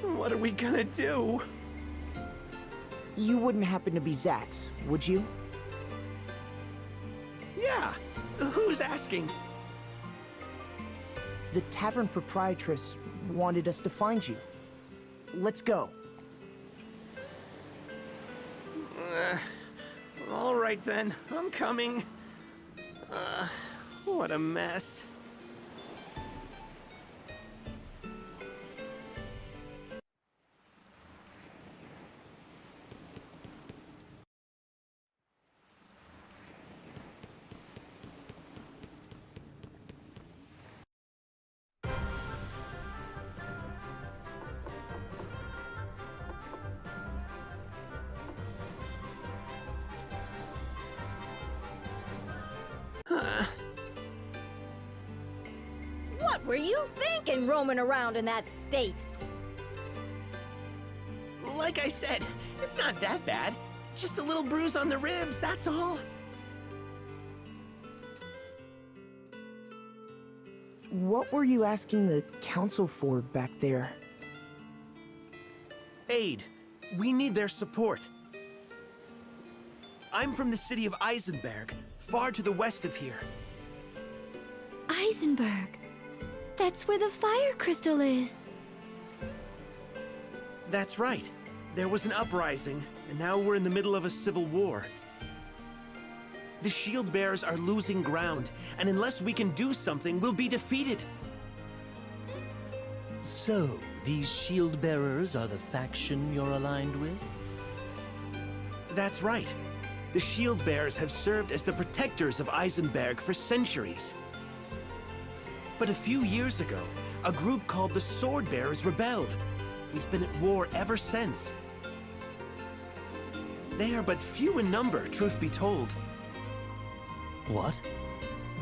What are we gonna do? You wouldn't happen to be Zatz, would you? Yeah, who's asking? The tavern proprietress wanted us to find you. Let's go. All right then, I'm coming. What a mess. What were you thinking roaming around in that state? Like I said, it's not that bad. Just a little bruise on the ribs, that's all. What were you asking the council for back there? Aid. We need their support. I'm from the city of Eisenberg, far to the west of here. Eisenberg. That's where the fire crystal is. That's right. There was an uprising, and now we're in the middle of a civil war. The shield bearers are losing ground, and unless we can do something, we'll be defeated. So, these shield bearers are the faction you're aligned with? That's right. The shield bearers have served as the protectors of Eisenberg for centuries. But a few years ago, a group called the Sword Bearers rebelled. We've been at war ever since. They are but few in number, truth be told. What?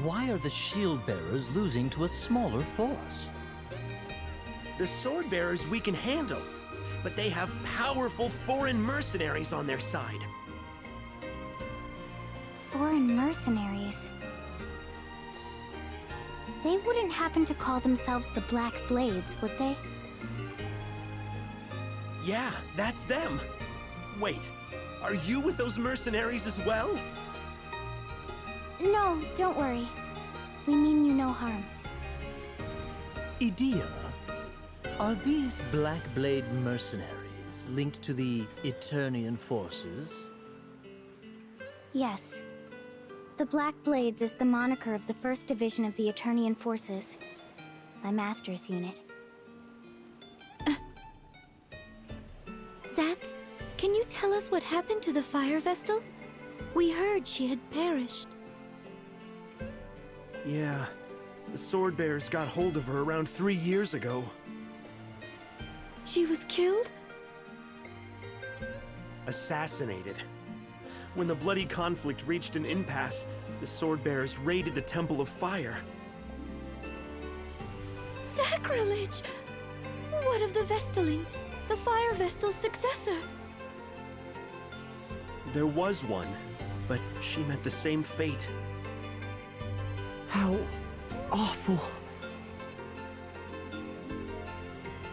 Why are the shield bearers losing to a smaller force? The Sword Bearers we can handle, but they have powerful foreign mercenaries on their side. Foreign mercenaries. They wouldn't happen to call themselves the Black Blades, would they? Yeah, that's them. Wait, are you with those mercenaries as well? No, don't worry. We mean you no harm. Edea, are these Black Blade mercenaries linked to the Eternian forces? Yes. The Black Blades is the moniker of the 1st Division of the Eternian Forces, my master's unit. Zatz, can you tell us what happened to the Fire Vestal? We heard she had perished. Yeah, the Sword Bearers got hold of her around 3 years ago. She was killed? Assassinated. When the bloody conflict reached an impasse, the Sword Bearers raided the Temple of Fire. Sacrilege! What of the Vestaling, the Fire Vestal's successor? There was one, but she met the same fate. How awful.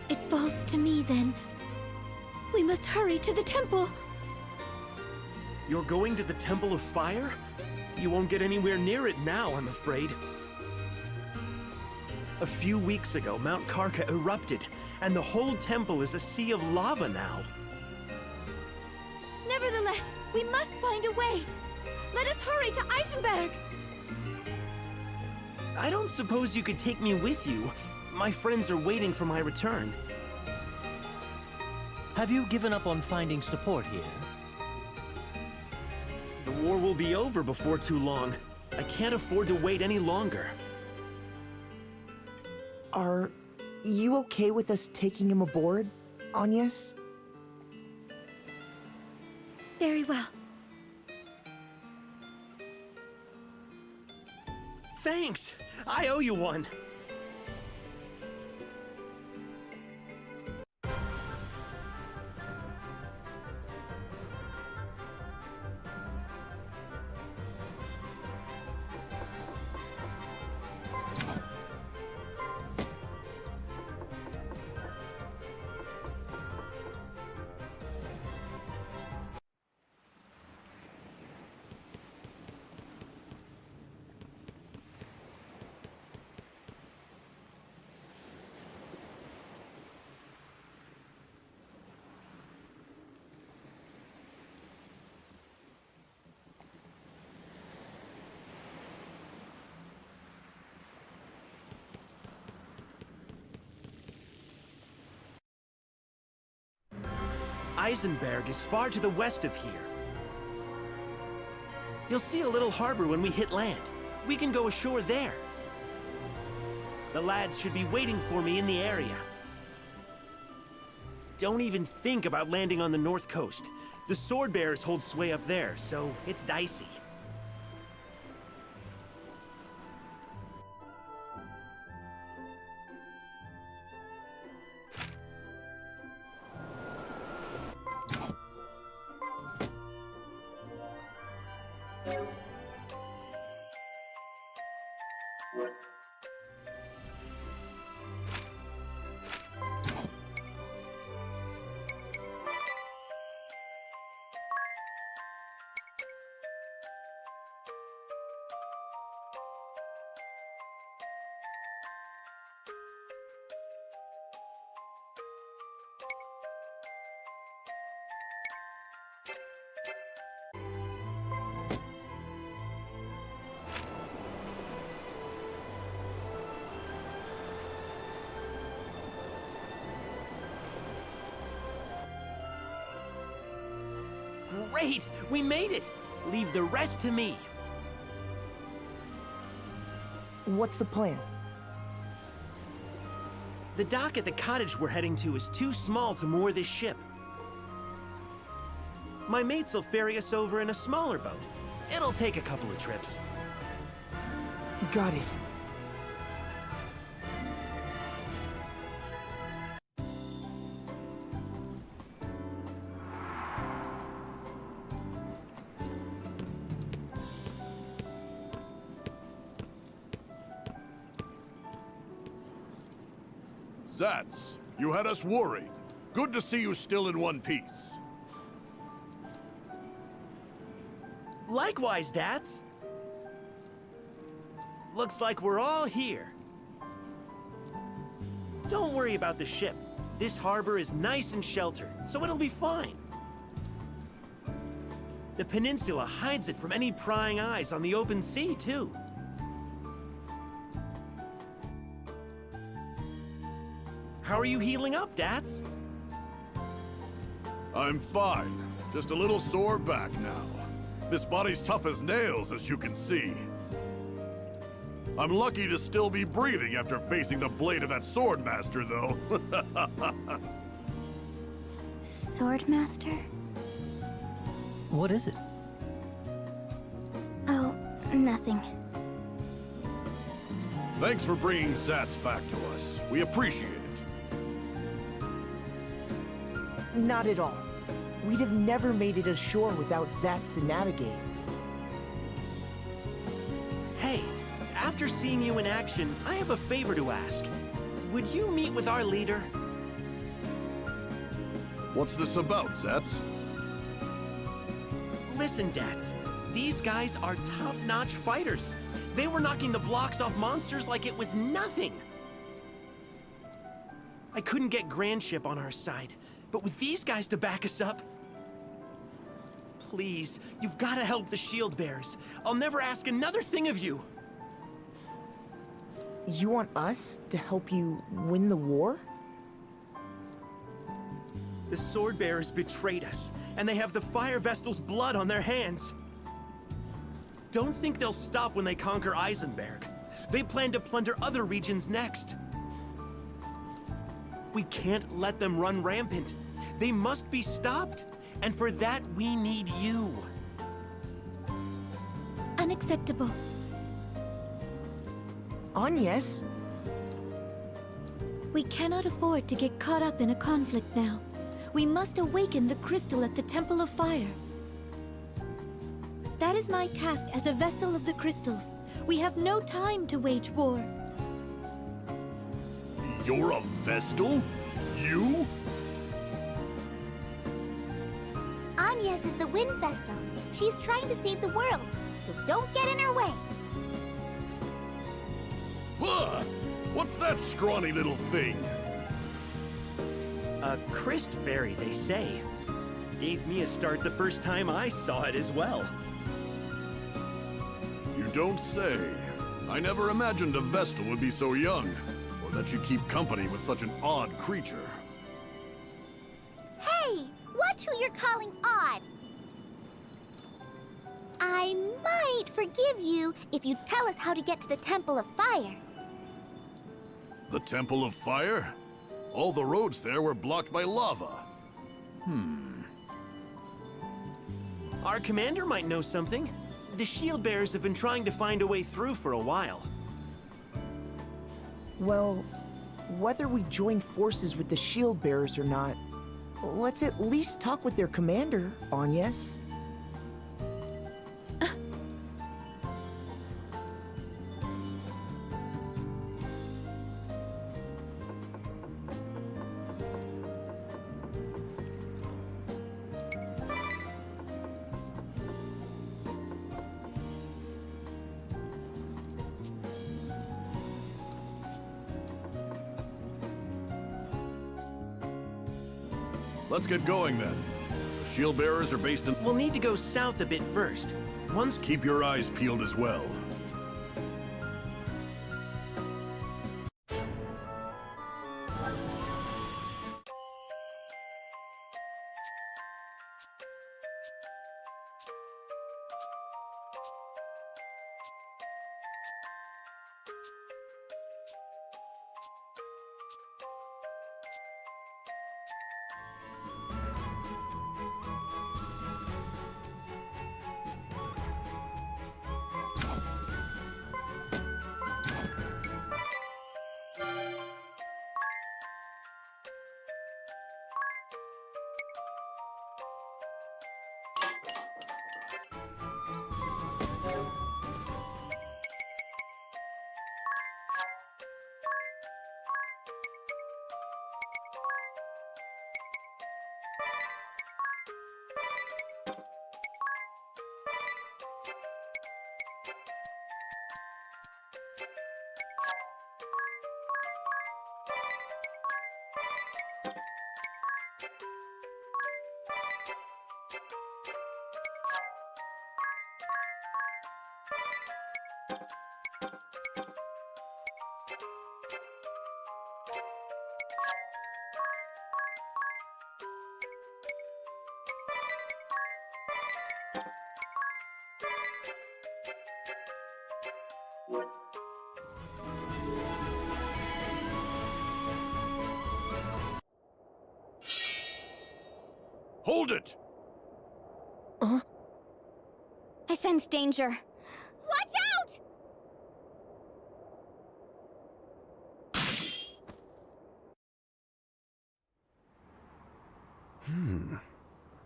It falls to me, then. We must hurry to the temple. You're going to the Temple of Fire? You won't get anywhere near it now, I'm afraid. A few weeks ago, Mount Karka erupted, and the whole temple is a sea of lava now. Nevertheless, we must find a way. Let us hurry to Eisenberg. I don't suppose you could take me with you. My friends are waiting for my return. Have you given up on finding support here? The war will be over before too long. I can't afford to wait any longer. Are you okay with us taking him aboard, Agnes? Very well. Thanks! I owe you one! Eisenberg is far to the west of here. You'll see a little harbor when we hit land. We can go ashore there. The lads should be waiting for me in the area. Don't even think about landing on the north coast. The Sword Bearers hold sway up there, so it's dicey. Great! We made it! Leave the rest to me. What's the plan? The dock at the cottage we're heading to is too small to moor this ship. My mates will ferry us over in a smaller boat. It'll take a couple of trips. Got it. Zats, you had us worried. Good to see you still in one piece. Likewise, Dats. Looks like we're all here. Don't worry about the ship. This harbor is nice and sheltered, so it'll be fine. The peninsula hides it from any prying eyes on the open sea, too. How are you healing up, Dats? I'm fine. Just a little sore back now. This body's tough as nails, as you can see. I'm lucky to still be breathing after facing the blade of that Swordmaster, though. Swordmaster? What is it? Oh, nothing. Thanks for bringing Zats back to us. We appreciate it. Not at all. We'd have never made it ashore without Zats to navigate. Hey, after seeing you in action, I have a favor to ask. Would you meet with our leader? What's this about, Zats? Listen, Dats. These guys are top-notch fighters. They were knocking the blocks off monsters like it was nothing. I couldn't get Grandship on our side, but with these guys to back us up... Please, you've got to help the Shield Bearers. I'll never ask another thing of you. You want us to help you win the war? The Sword Bearers betrayed us, and they have the Fire Vestal's blood on their hands. Don't think they'll stop when they conquer Eisenberg. They plan to plunder other regions next. We can't let them run rampant. They must be stopped, and for that we need you. Unacceptable. Agnes? We cannot afford to get caught up in a conflict now. We must awaken the crystal at the Temple of Fire. That is my task as a Vestal of the Crystals. We have no time to wage war. You're a Vestal? You? Agnes is the Wind Vestal. She's trying to save the world, so don't get in her way. Ugh! What's that scrawny little thing? A Christ Fairy, they say. Gave me a start the first time I saw it as well. You don't say. I never imagined a Vestal would be so young, or that she'd keep company with such an odd creature. Hey, watch who you're calling odd. I might forgive you if you tell us how to get to the Temple of Fire. The Temple of Fire? All the roads there were blocked by lava. Our commander might know something. The Shield Bearers have been trying to find a way through for a while. Well, whether we join forces with the Shield Bearers or not, let's at least talk with their commander, Agnes. Let's get going then. The Shield Bearers are based in... We'll need to go south a bit first. Once... Keep your eyes peeled as well. Hold it! I sense danger. Watch out!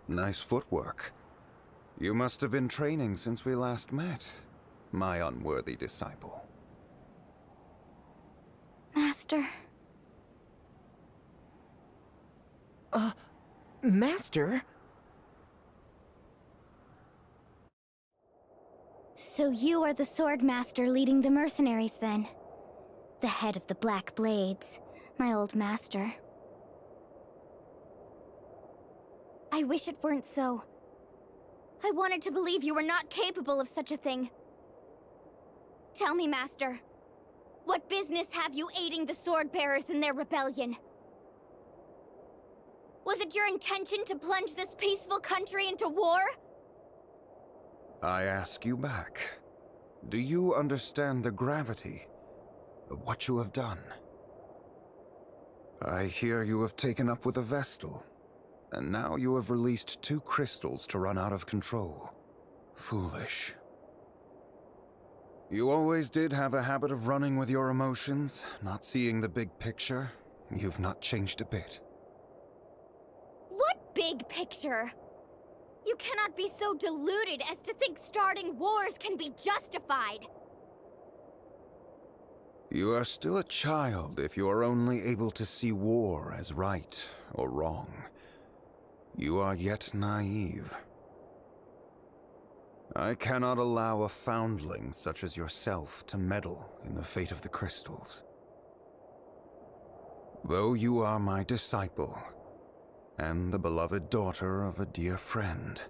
Nice footwork. You must have been training since we last met, my unworthy disciple. Master. Master? So you are the Sword Master leading the mercenaries then? The head of the Black Blades, my old master. I wish it weren't so. I wanted to believe you were not capable of such a thing. Tell me, Master, what business have you aiding the Sword Bearers in their rebellion? Was it your intention to plunge this peaceful country into war? I ask you back. Do you understand the gravity of what you have done? I hear you have taken up with a Vestal, and now you have released 2 crystals to run out of control. Foolish. You always did have a habit of running with your emotions, not seeing the big picture. You've not changed a bit. What big picture? You cannot be so deluded as to think starting wars can be justified. You are still a child if you are only able to see war as right or wrong. You are yet naive. I cannot allow a foundling such as yourself to meddle in the fate of the crystals. Though you are my disciple, and the beloved daughter of a dear friend,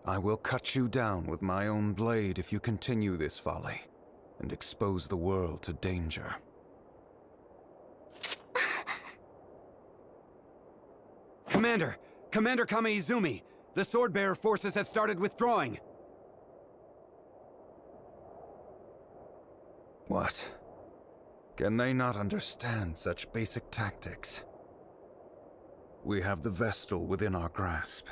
I will cut you down with my own blade if you continue this folly and expose the world to danger. Commander! Commander Kame-Izumi! The Swordbearer forces have started withdrawing! What? Can they not understand such basic tactics? We have the Vestal within our grasp,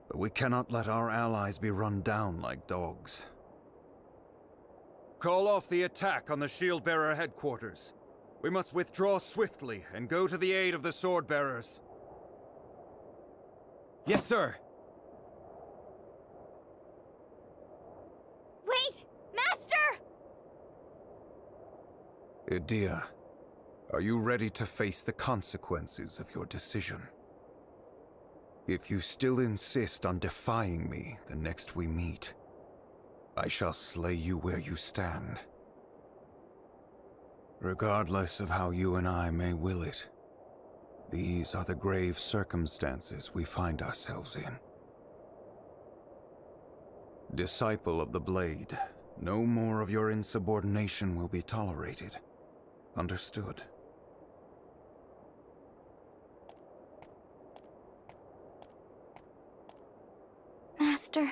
but we cannot let our allies be run down like dogs. Call off the attack on the Shieldbearer headquarters. We must withdraw swiftly and go to the aid of the Swordbearers. Yes, sir! Wait! Master! Edea, are you ready to face the consequences of your decision? If you still insist on defying me the next we meet, I shall slay you where you stand. Regardless of how you and I may will it, these are the grave circumstances we find ourselves in. Disciple of the Blade, no more of your insubordination will be tolerated. Understood? Master.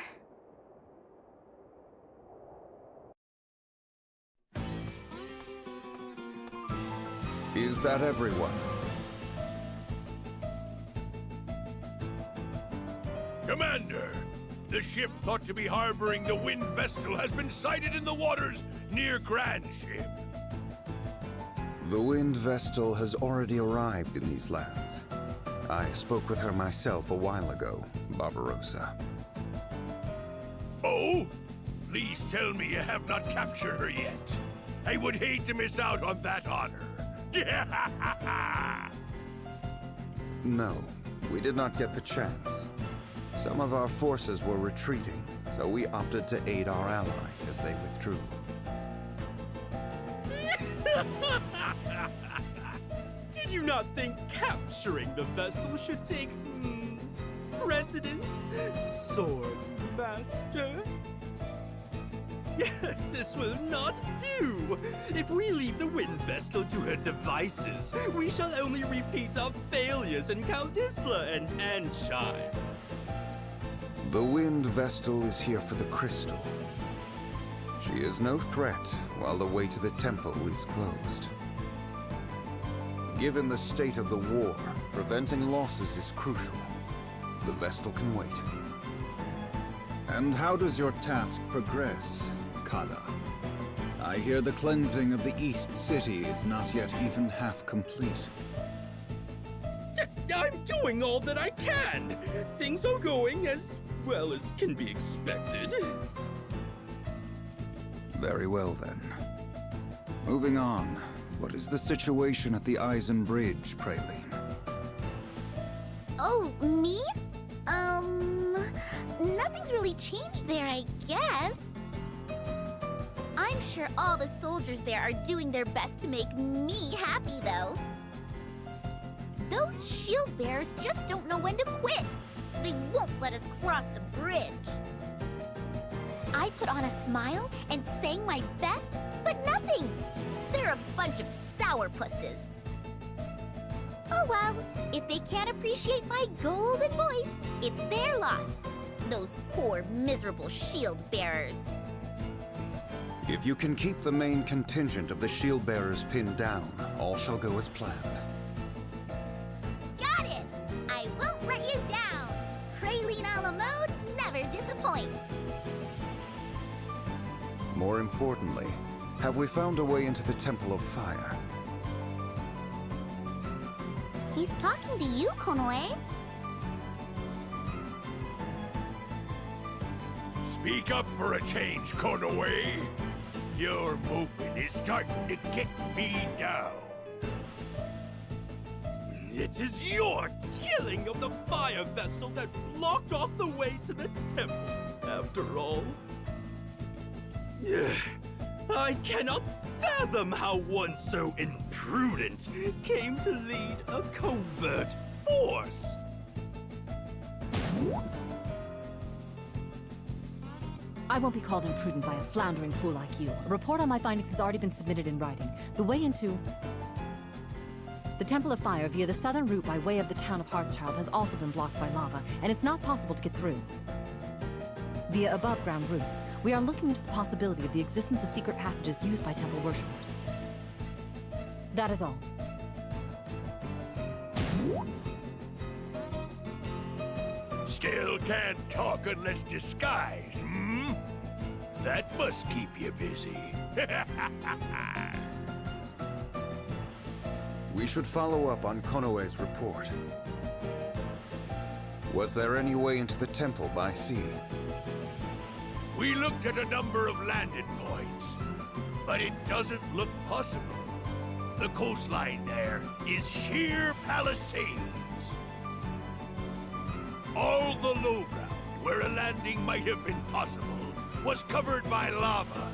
Is that everyone? Commander! The ship thought to be harboring the Wind Vestal has been sighted in the waters near Grand Ship. The Wind Vestal has already arrived in these lands. I spoke with her myself a while ago, Barbarossa. Oh? Please tell me you have not captured her yet. I would hate to miss out on that honor. No, we did not get the chance. Some of our forces were retreating, so we opted to aid our allies as they withdrew. Did you not think capturing the vessel should take precedence, Sword Master? This will not do! If we leave the Wind Vestal to her devices, we shall only repeat our failures in Kaldisla and Anshine. The Wind Vestal is here for the crystal. She is no threat while the way to the temple is closed. Given the state of the war, preventing losses is crucial. The Vestal can wait. And how does your task progress, Kada? I hear the cleansing of the East City is not yet even half complete. I'm doing all that I can! Things are going as well as can be expected. Very well then. Moving on. What is the situation at the Eisen Bridge, Praline? Oh, me? nothing's really changed there, I guess. I'm sure all the soldiers there are doing their best to make me happy, though. Those shield bearers just don't know when to quit. They won't let us cross the bridge. I put on a smile and sang my best, but nothing. They're a bunch of sourpusses. Oh well, if they can't appreciate my golden voice, it's their loss. Those poor, miserable shield bearers. If you can keep the main contingent of the shield bearers pinned down, all shall go as planned. Got it! I won't let you down. Praline a la mode never disappoints. More importantly, have we found a way into the Temple of Fire? He's talking to you, Konoe. Speak up for a change, Konoe. Your moping is starting to get me down. It is your killing of the fire vestal that blocked off the way to the temple, after all. I cannot fathom how one so imprudent came to lead a covert force. I won't be called imprudent by a floundering fool like you. A report on my findings has already been submitted in writing. The way into the Temple of Fire via the southern route by way of the town of Hearthchild has also been blocked by lava, and it's not possible to get through. Via above-ground routes, we are looking into the possibility of the existence of secret passages used by temple worshippers. That is all. Still can't talk unless disguised, hmm? That must keep you busy. We should follow up on Konoe's report. Was there any way into the temple by sea? We looked at a number of landing points, but it doesn't look possible. The coastline there is sheer palisades. All the low ground where a landing might have been possible was covered by lava.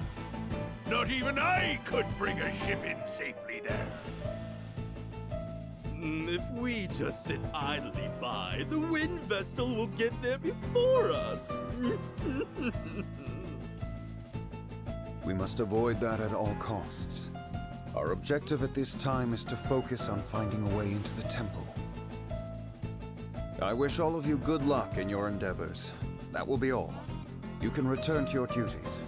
Not even I could bring a ship in safely there. If we just sit idly by, the wind vestal will get there before us. We must avoid that at all costs. Our objective at this time is to focus on finding a way into the temple. I wish all of you good luck in your endeavors. That will be all. You can return to your duties.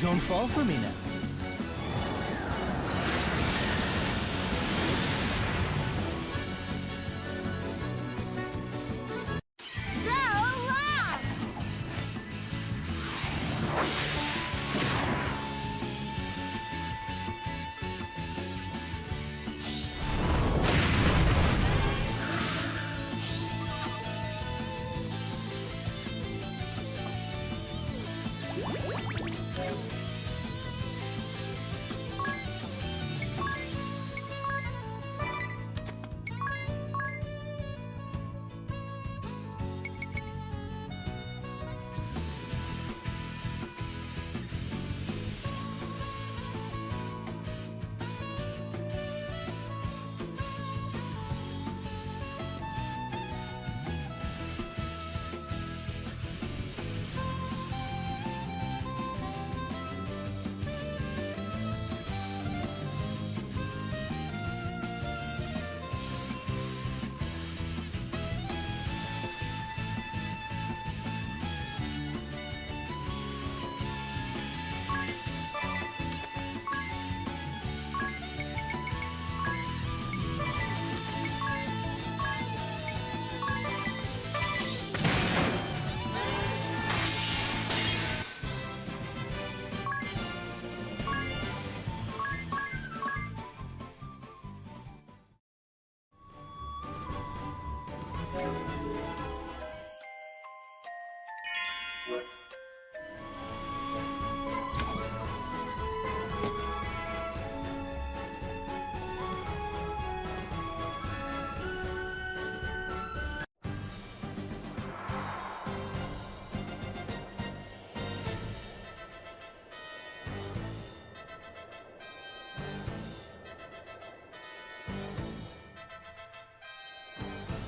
Don't fall for me now.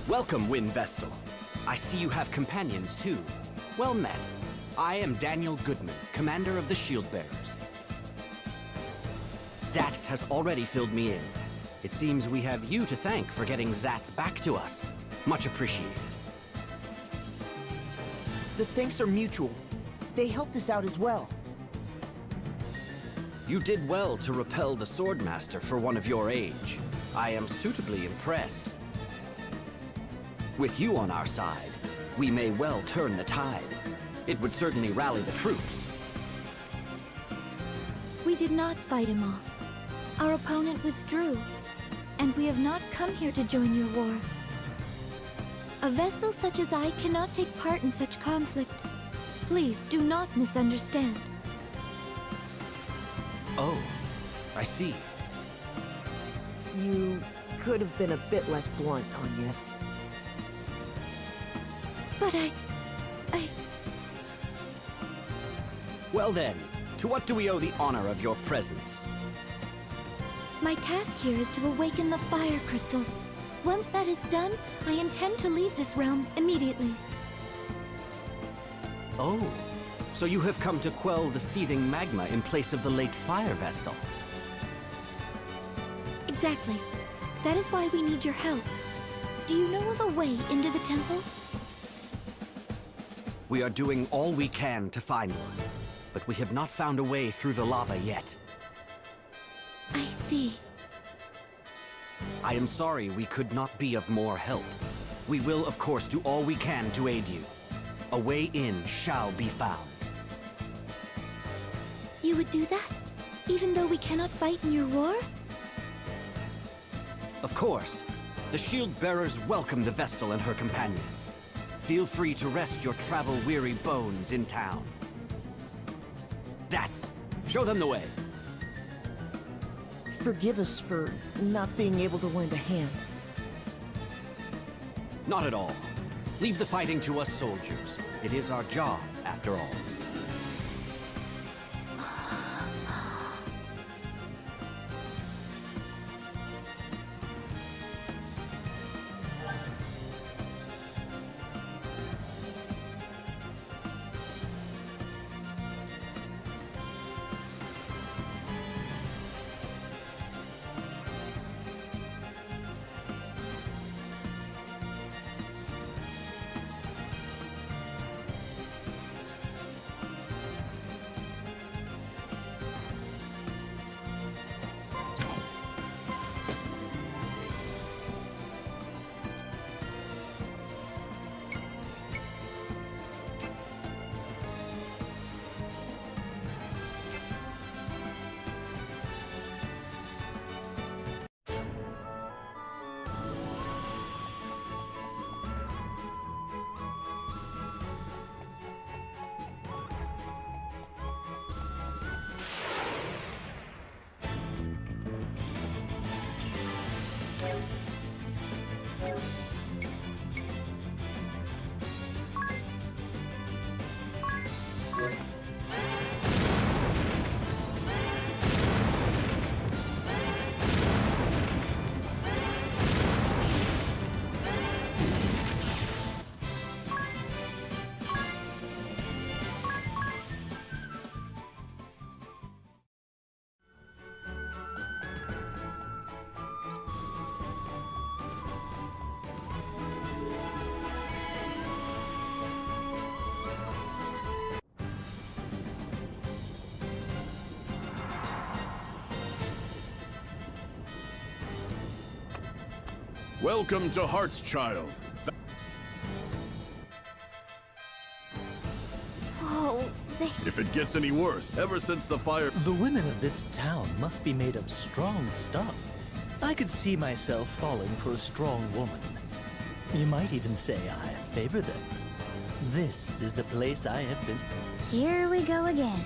Welcome, Wind Vestal. I see you have companions, too. Well met. I am Daniel Goodman, commander of the Shield Bearers. Dats has already filled me in. It seems we have you to thank for getting Zats back to us. Much appreciated. The thanks are mutual. They helped us out as well. You did well to repel the Swordmaster for one of your age. I am suitably impressed. With you on our side, we may well turn the tide. It would certainly rally the troops. We did not fight him off. Our opponent withdrew, and we have not come here to join your war. A Vestal such as I cannot take part in such conflict. Please do not misunderstand. Oh, I see. You could have been a bit less blunt, Agnes. But I... Well then, to what do we owe the honor of your presence? My task here is to awaken the Fire Crystal. Once that is done, I intend to leave this realm immediately. Oh, so you have come to quell the seething magma in place of the late Fire Vestal. Exactly. That is why we need your help. Do you know of a way into the temple? We are doing all we can to find one, but we have not found a way through the lava yet. I see. I am sorry we could not be of more help. We will, of course, do all we can to aid you. A way in shall be found. You would do that? Even though we cannot fight in your war? Of course. The Shield Bearers welcome the Vestal and her companions. Feel free to rest your travel-weary bones in town. Dats, show them the way. Forgive us for not being able to lend a hand. Not at all. Leave the fighting to us soldiers. It is our job, after all. Welcome to Heartschild. Oh, they... If it gets any worse, ever since the fire... The women of this town must be made of strong stuff. I could see myself falling for a strong woman. You might even say I favor them. This is the place I have been. Here we go again.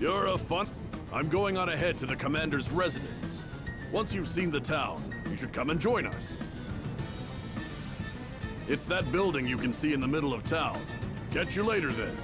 You're a fun... I'm going on ahead to the commander's residence. Once you've seen the town, you should come and join us. It's that building you can see in the middle of town. Catch you later, then.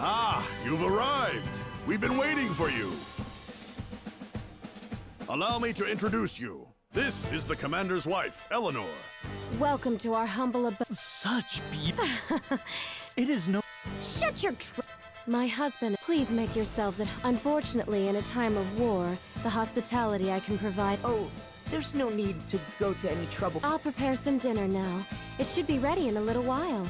Ah, you've arrived! We've been waiting for you! Allow me to introduce you. This is the commander's wife, Eleanor. Welcome to our humble abode. Such beauty. It is no... Shut your My husband, please make yourselves at Unfortunately, in a time of war, the hospitality I can provide... Oh, there's no need to go to any trouble. I'll prepare some dinner now. It should be ready in a little while.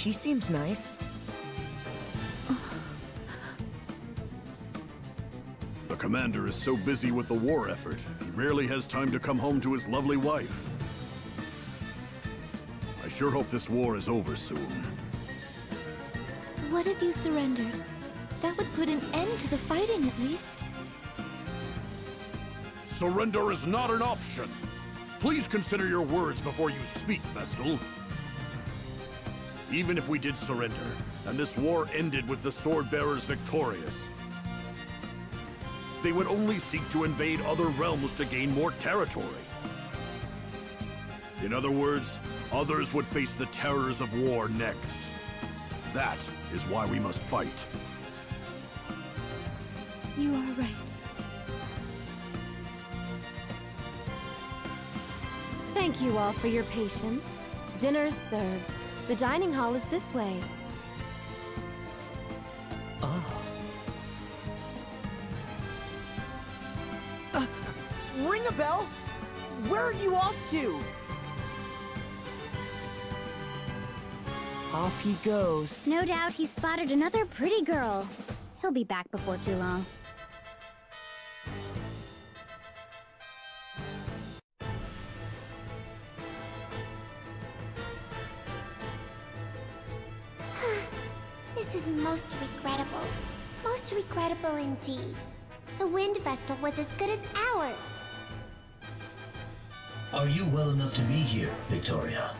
She seems nice. The commander is so busy with the war effort, he rarely has time to come home to his lovely wife. I sure hope this war is over soon. What if you surrendered? That would put an end to the fighting, at least. Surrender is not an option. Please consider your words before you speak, Vestal. Even if we did surrender, and this war ended with the Swordbearers victorious, they would only seek to invade other realms to gain more territory. In other words, others would face the terrors of war next. That is why we must fight. You are right. Thank you all for your patience. Dinner's served. The dining hall is this way. Ring a bell? Where are you off to? Off he goes. No doubt he spotted another pretty girl. He'll be back before too long. This is most regrettable. Most regrettable indeed. The Wind Vestal was as good as ours. Are you well enough to be here, Victoria?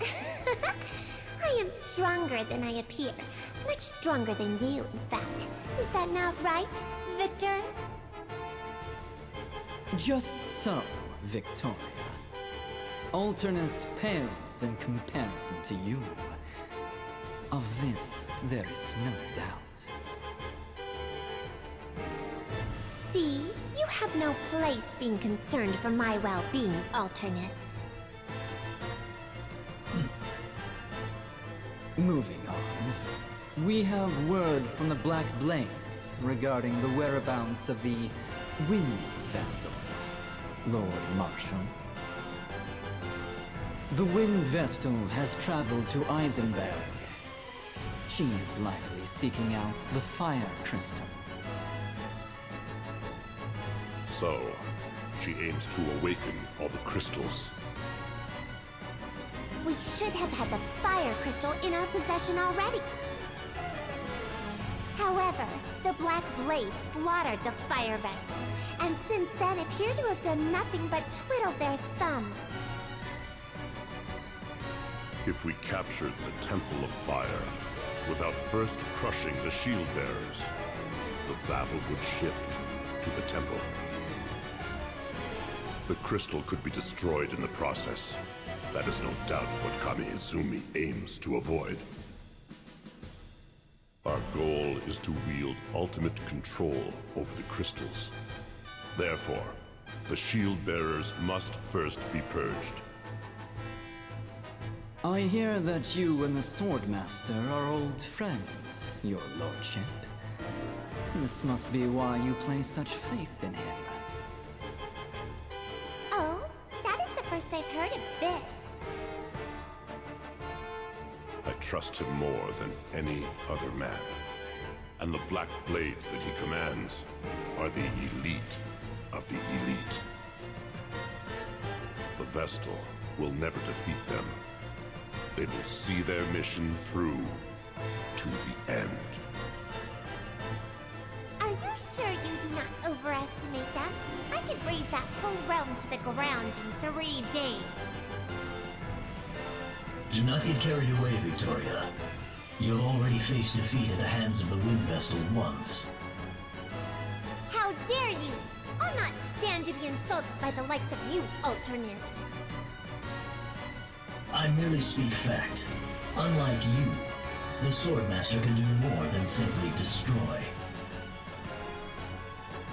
I am stronger than I appear. Much stronger than you, in fact. Is that not right, Victor? Just so, Victoria. Alternus pales in comparison to you. Of this, there is no doubt. See, you have no place being concerned for my well-being, Alternus. Moving on. We have word from the Black Blades regarding the whereabouts of the Wind Vestal, Lord Marshal. The Wind Vestal has traveled to Eisenberg. She is likely seeking out the Fire Crystal. So, she aims to awaken all the crystals. We should have had the Fire Crystal in our possession already. However, the Black Blades slaughtered the Fire Vestal, and since then appear to have done nothing but twiddle their thumbs. If we captured the Temple of Fire, without first crushing the Shield Bearers, the battle would shift to the Temple. The crystal could be destroyed in the process. That is no doubt what Kami Izumi aims to avoid. Our goal is to wield ultimate control over the crystals. Therefore, the Shield Bearers must first be purged. I hear that you and the Swordmaster are old friends, your lordship. This must be why you place such faith in him. Oh, that is the first I've heard of this. I trust him more than any other man. And the Black Blades that he commands are the elite of the elite. The Vestal will never defeat them. They will see their mission through to the end. Are you sure you do not overestimate them? I could raise that whole realm to the ground in 3 days. Do not get carried away, Victoria. You have already faced defeat at the hands of the Wind Vestal once. How dare you! I'll not stand to be insulted by the likes of you, Alternus. I merely speak fact. Unlike you, the Swordmaster can do more than simply destroy.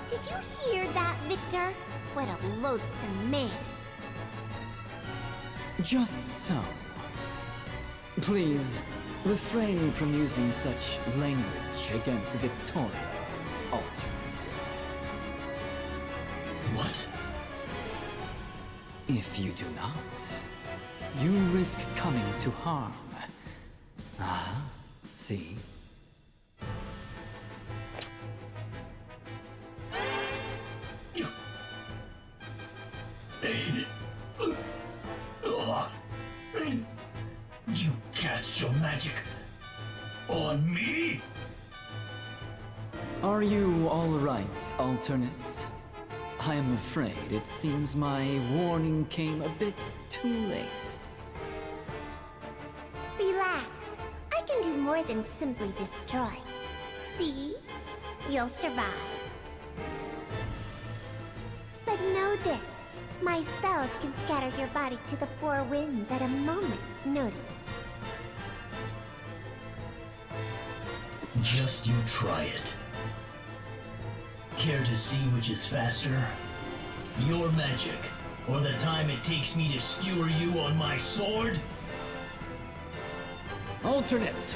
Did you hear that, Victor? What a loathsome man. Just so. Please, refrain from using such language against Victoria, Alternus. What? If you do not, you risk coming to harm. Ah, see? You cast your magic on me? Are you all right, Alternus? I am afraid it seems my warning came a bit too late. Relax. I can do more than simply destroy. See? You'll survive. But know this. My spells can scatter your body to the 4 winds at a moment's notice. Just you try it. Care to see which is faster? Your magic Or the time it takes me to skewer you on my sword? Alternus!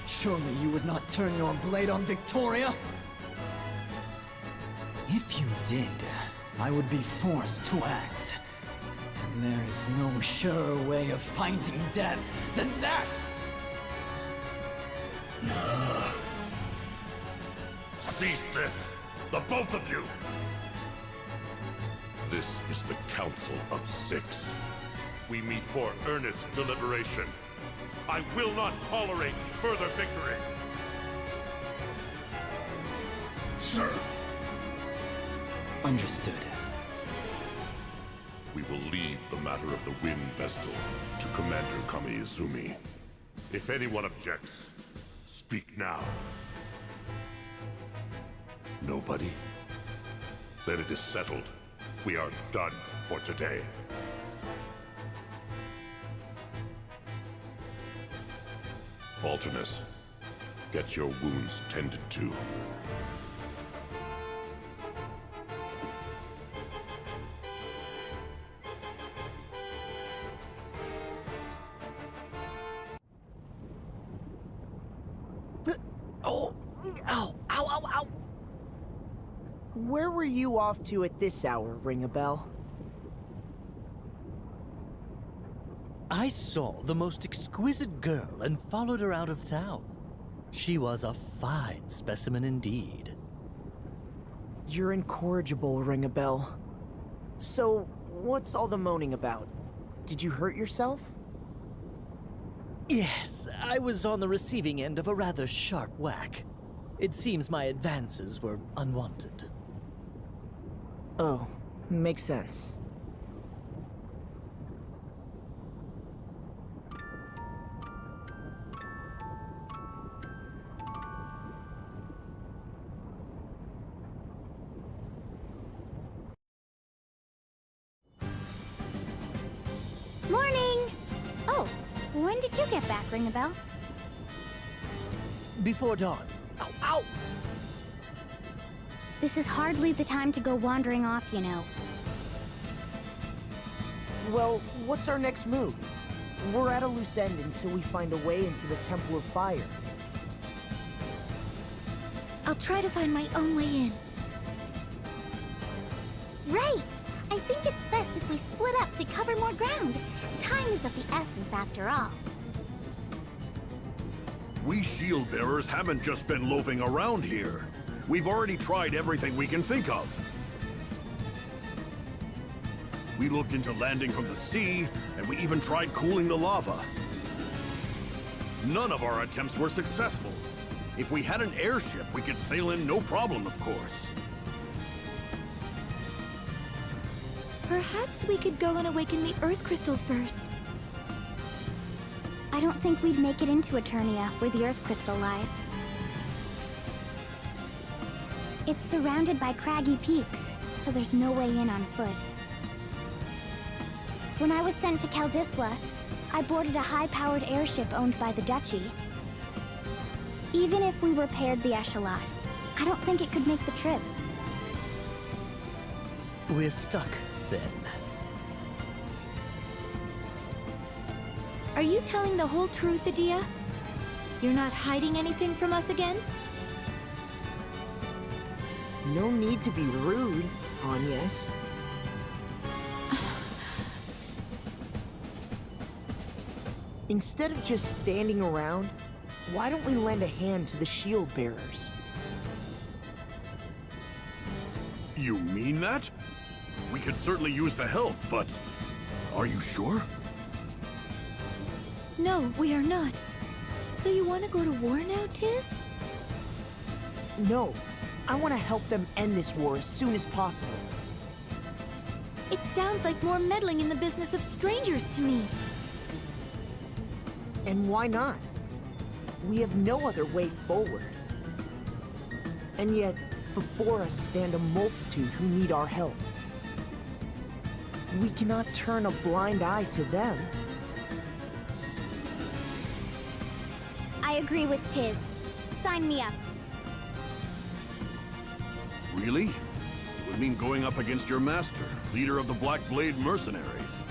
Surely you would not turn your blade on Victoria? If you did, I would be forced to act. And there is no surer way of finding death than that! Cease this! The both of you! This is the Council of Six. We meet for earnest deliberation. I will not tolerate further victory! Sir. Understood. We will leave the matter of the Wind Vestal to Commander Kamiizumi. If anyone objects, speak now. Nobody? Then it is settled. We are done for today. Alternus, get your wounds tended to. Oh! Ow! Ow! Ow! Ow! Where were you off to at this hour, ring a bell? I saw the most exquisite girl and followed her out of town. She was a fine specimen indeed. You're incorrigible, ring a bell. So, what's all the moaning about? Did you hurt yourself? Yes, I was on the receiving end of a rather sharp whack. It seems my advances were unwanted. Oh, makes sense. Morning! Oh, when did you get back, Ring a Bell? Before dawn. Ow, ow! This is hardly the time to go wandering off, you know. Well, what's our next move? We're at a loose end until we find a way into the Temple of Fire. I'll try to find my own way in. Right! I think it's best if we split up to cover more ground. Time is of the essence after all. We shield bearers haven't just been loafing around here. We've already tried everything we can think of. We looked into landing from the sea, and we even tried cooling the lava. None of our attempts were successful. If we had an airship, we could sail in no problem, of course. Perhaps we could go and awaken the Earth Crystal first. I don't think we'd make it into Eternia, where the Earth Crystal lies. It's surrounded by craggy peaks, so there's no way in on foot. When I was sent to Kaldisla, I boarded a high-powered airship owned by the Duchy. Even if we repaired the Echelon, I don't think it could make the trip. We're stuck, then. Are you telling the whole truth, Adia? You're not hiding anything from us again? No need to be rude, Agnes. Instead of just standing around, why don't we lend a hand to the shield bearers? You mean that? We could certainly use the help, but are you sure? No, we are not. So you want to go to war now, Tiz? No, I want to help them end this war as soon as possible. It sounds like more meddling in the business of strangers to me. And why not? We have no other way forward. And yet, before us stand a multitude who need our help. We cannot turn a blind eye to them. I agree with Tiz. Sign me up. Really? It would mean going up against your master, leader of the Black Blade mercenaries.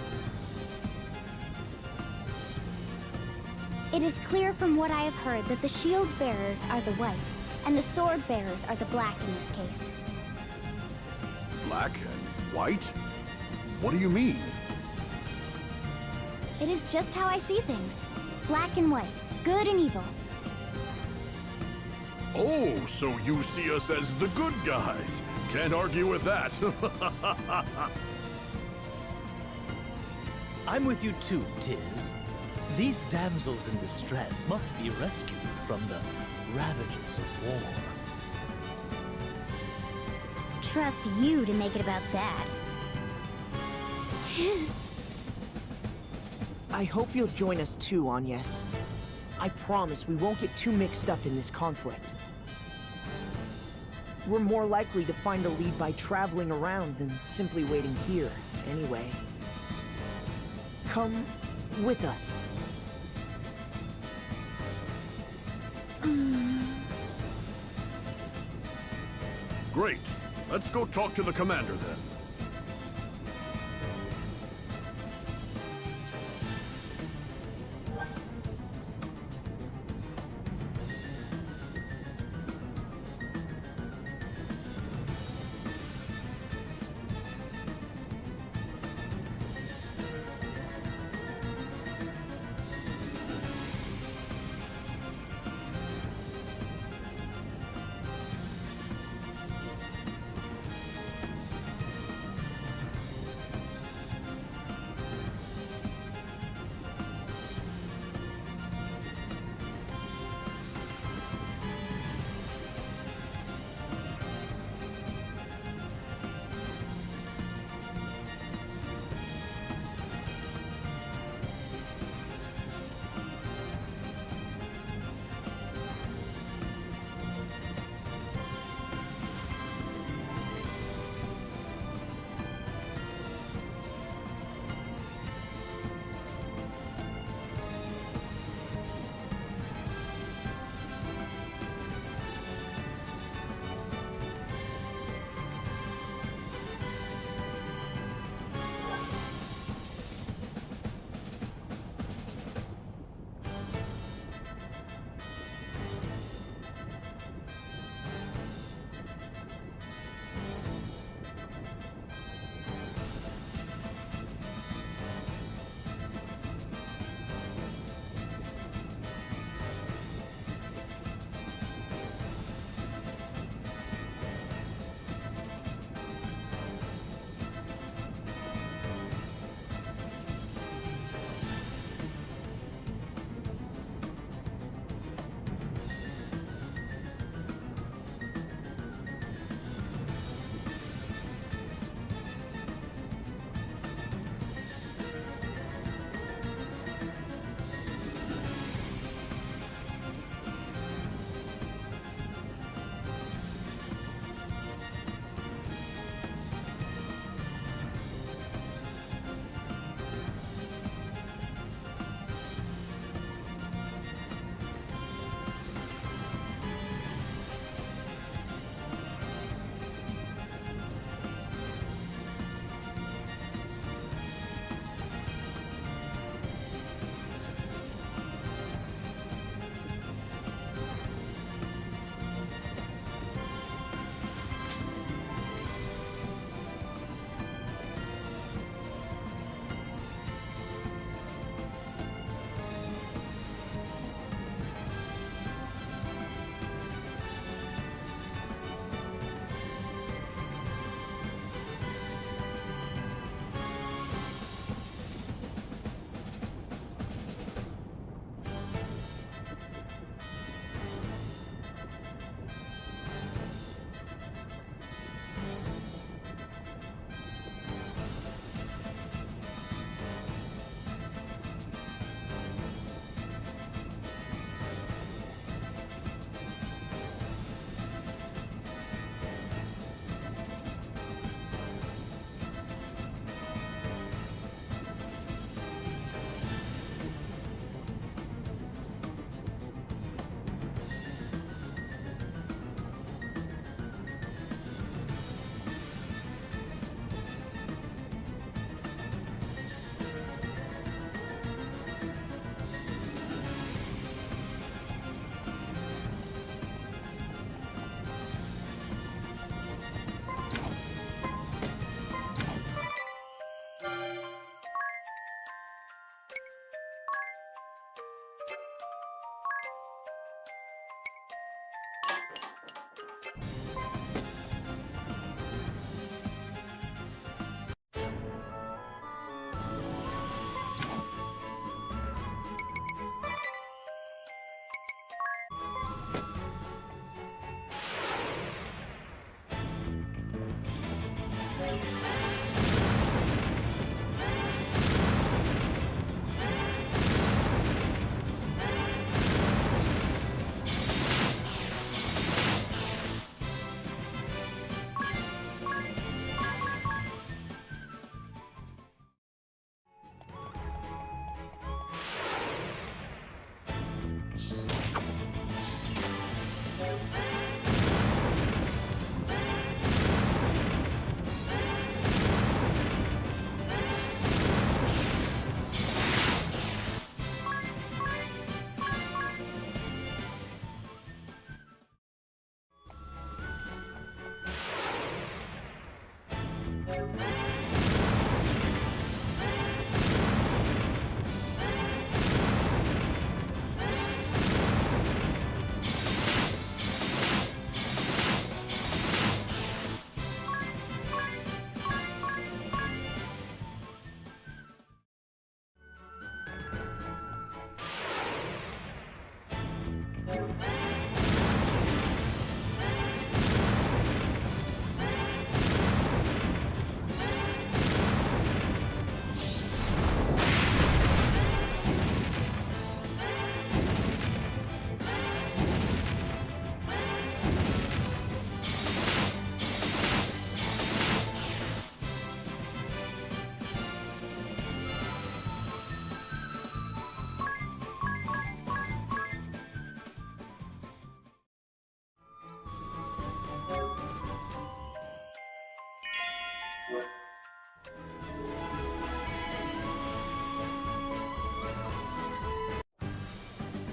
It is clear from what I have heard that the shield bearers are the white, and the sword bearers are the black in this case. Black and white? What do you mean? It is just how I see things. Black and white, good and evil. Oh, so you see us as the good guys. Can't argue with that. I'm with you too, Tiz. These damsels in distress must be rescued from the ravages of war. Trust you to make it about that. Tiz! I hope you'll join us too, Agnes. I promise we won't get too mixed up in this conflict. We're more likely to find a lead by traveling around than simply waiting here, anyway. Come with us. Great. Let's go talk to the commander then.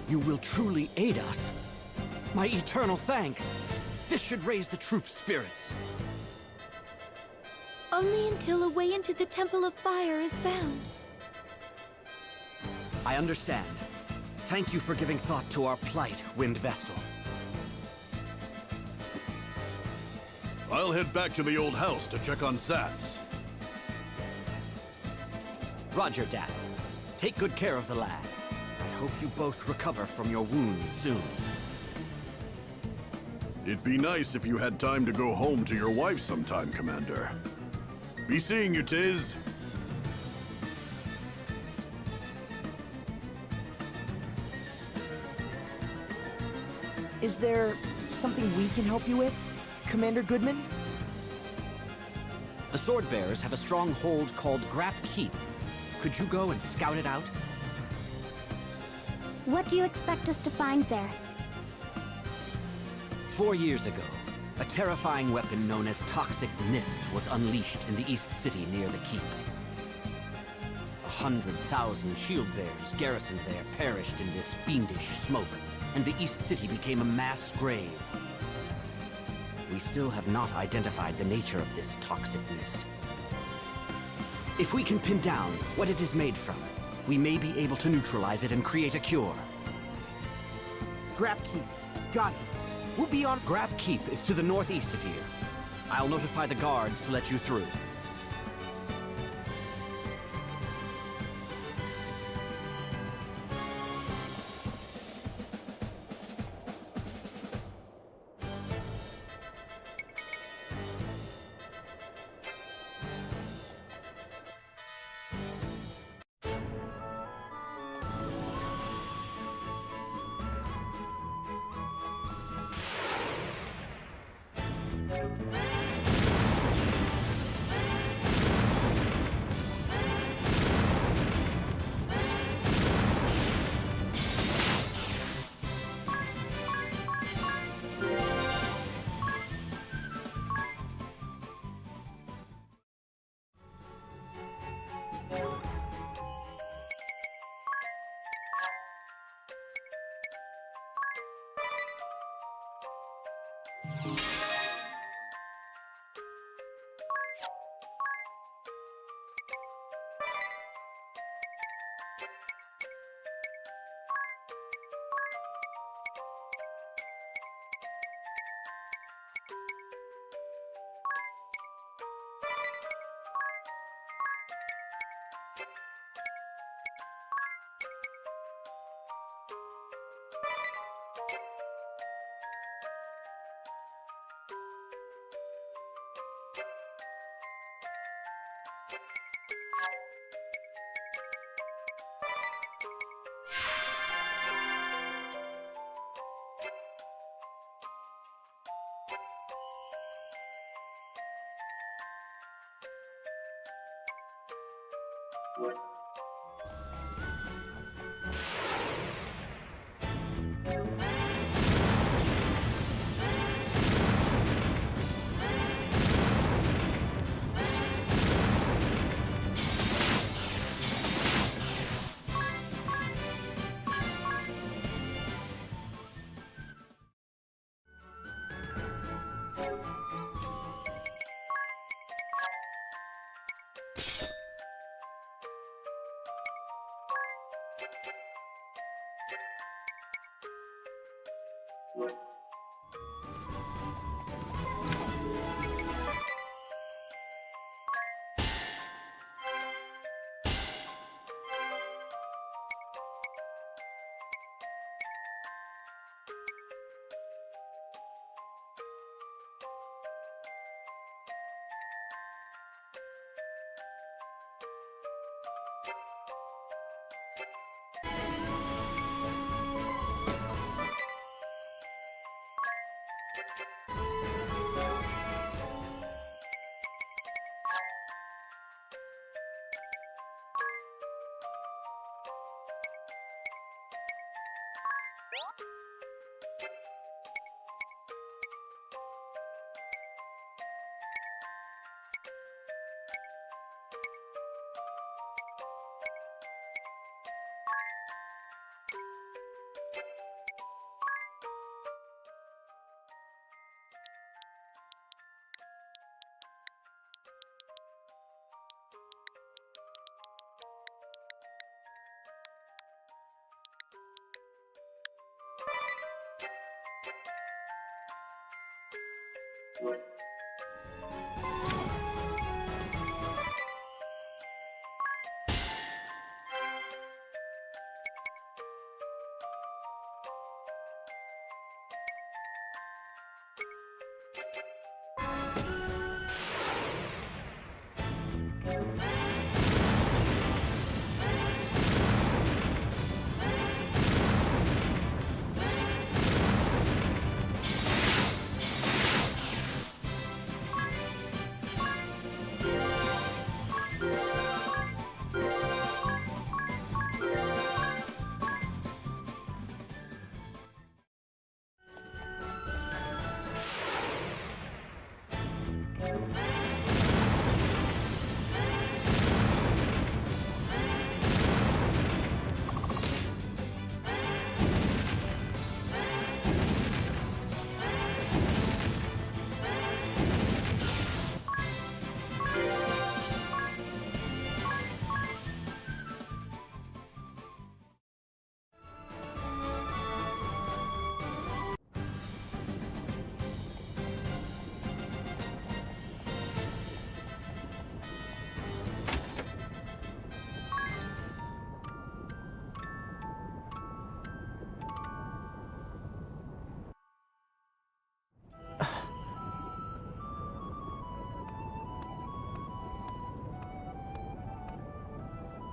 You will truly aid us. My eternal thanks. This should raise the troops' spirits. Only until a way into the Temple of Fire is found. I understand. Thank you for giving thought to our plight, Wind Vestal. I'll head back to the old house to check on Sats. Roger, Dats. Take good care of the lad. I hope you both recover from your wounds soon. It'd be nice if you had time to go home to your wife sometime, Commander. Be seeing you, Tiz. Is there something we can help you with, Commander Goodman? The Swordbearers have a stronghold called Grap Keep. Could you go and scout it out? What do you expect us to find there? 4 years ago, a terrifying weapon known as Toxic Mist was unleashed in the East City near the keep. 100,000 shield bearers garrisoned there perished in this fiendish smoke, and the East City became a mass grave. We still have not identified the nature of this toxic mist. If we can pin down what it is made from, we may be able to neutralize it and create a cure. Grap Keep. Got it. We'll be on... Grap Keep is to the northeast of here. I'll notify the guards to let you through.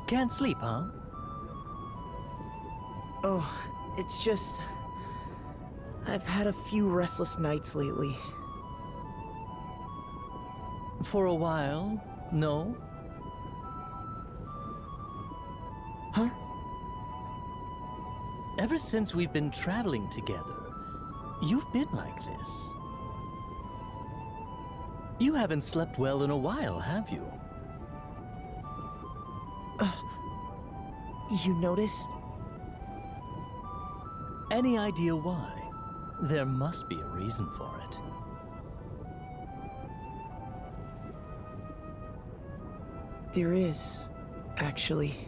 Can't sleep, huh? Oh, it's just... I've had a few restless nights lately. For a while, no? Huh? Ever since we've been traveling together, you've been like this. You haven't slept well in a while, have you? You noticed? Any idea why? There must be a reason for it. There is, actually.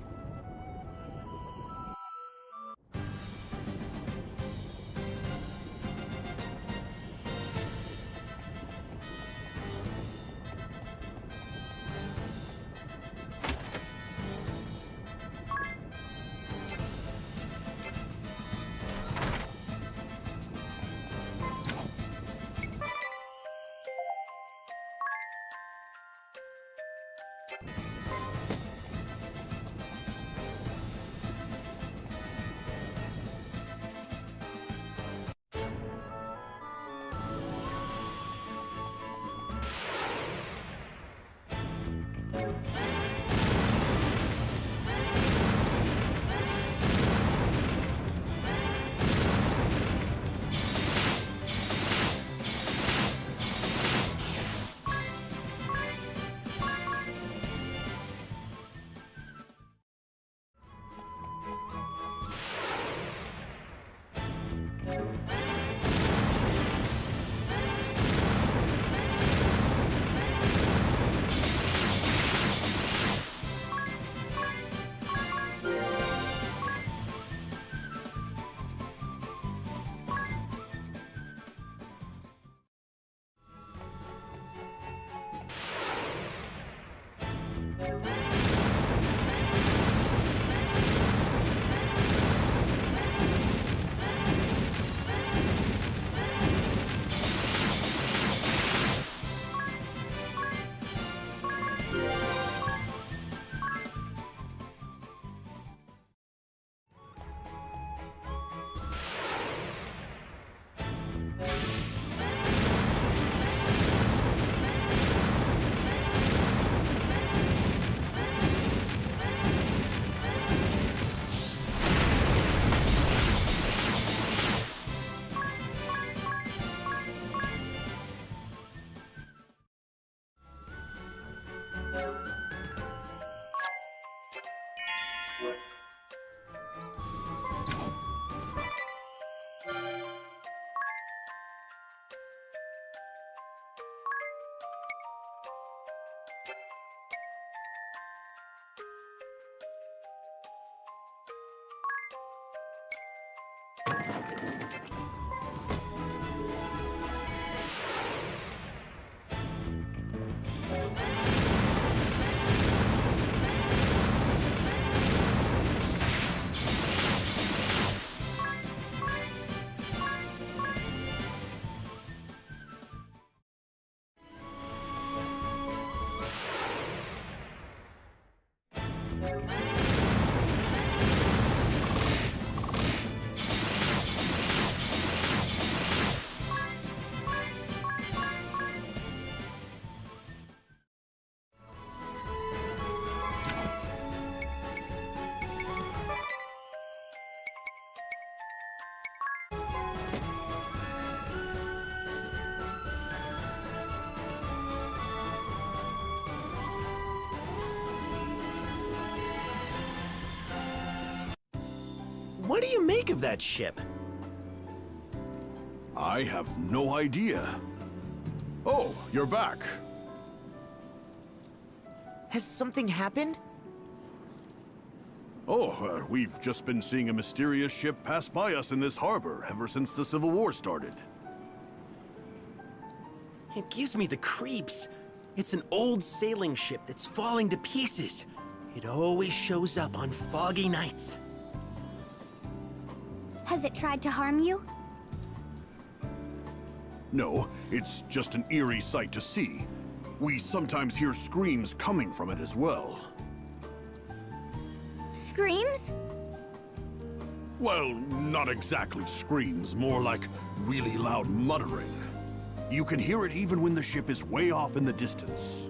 What do you make of that ship? I have no idea. Oh, you're back. Has something happened? Oh, we've just been seeing a mysterious ship pass by us in this harbor ever since the Civil War started. It gives me the creeps. It's an old sailing ship that's falling to pieces. It always shows up on foggy nights. Has it tried to harm you? No, it's just an eerie sight to see. We sometimes hear screams coming from it as well. Screams? Well, not exactly screams, more like really loud muttering. You can hear it even when the ship is way off in the distance.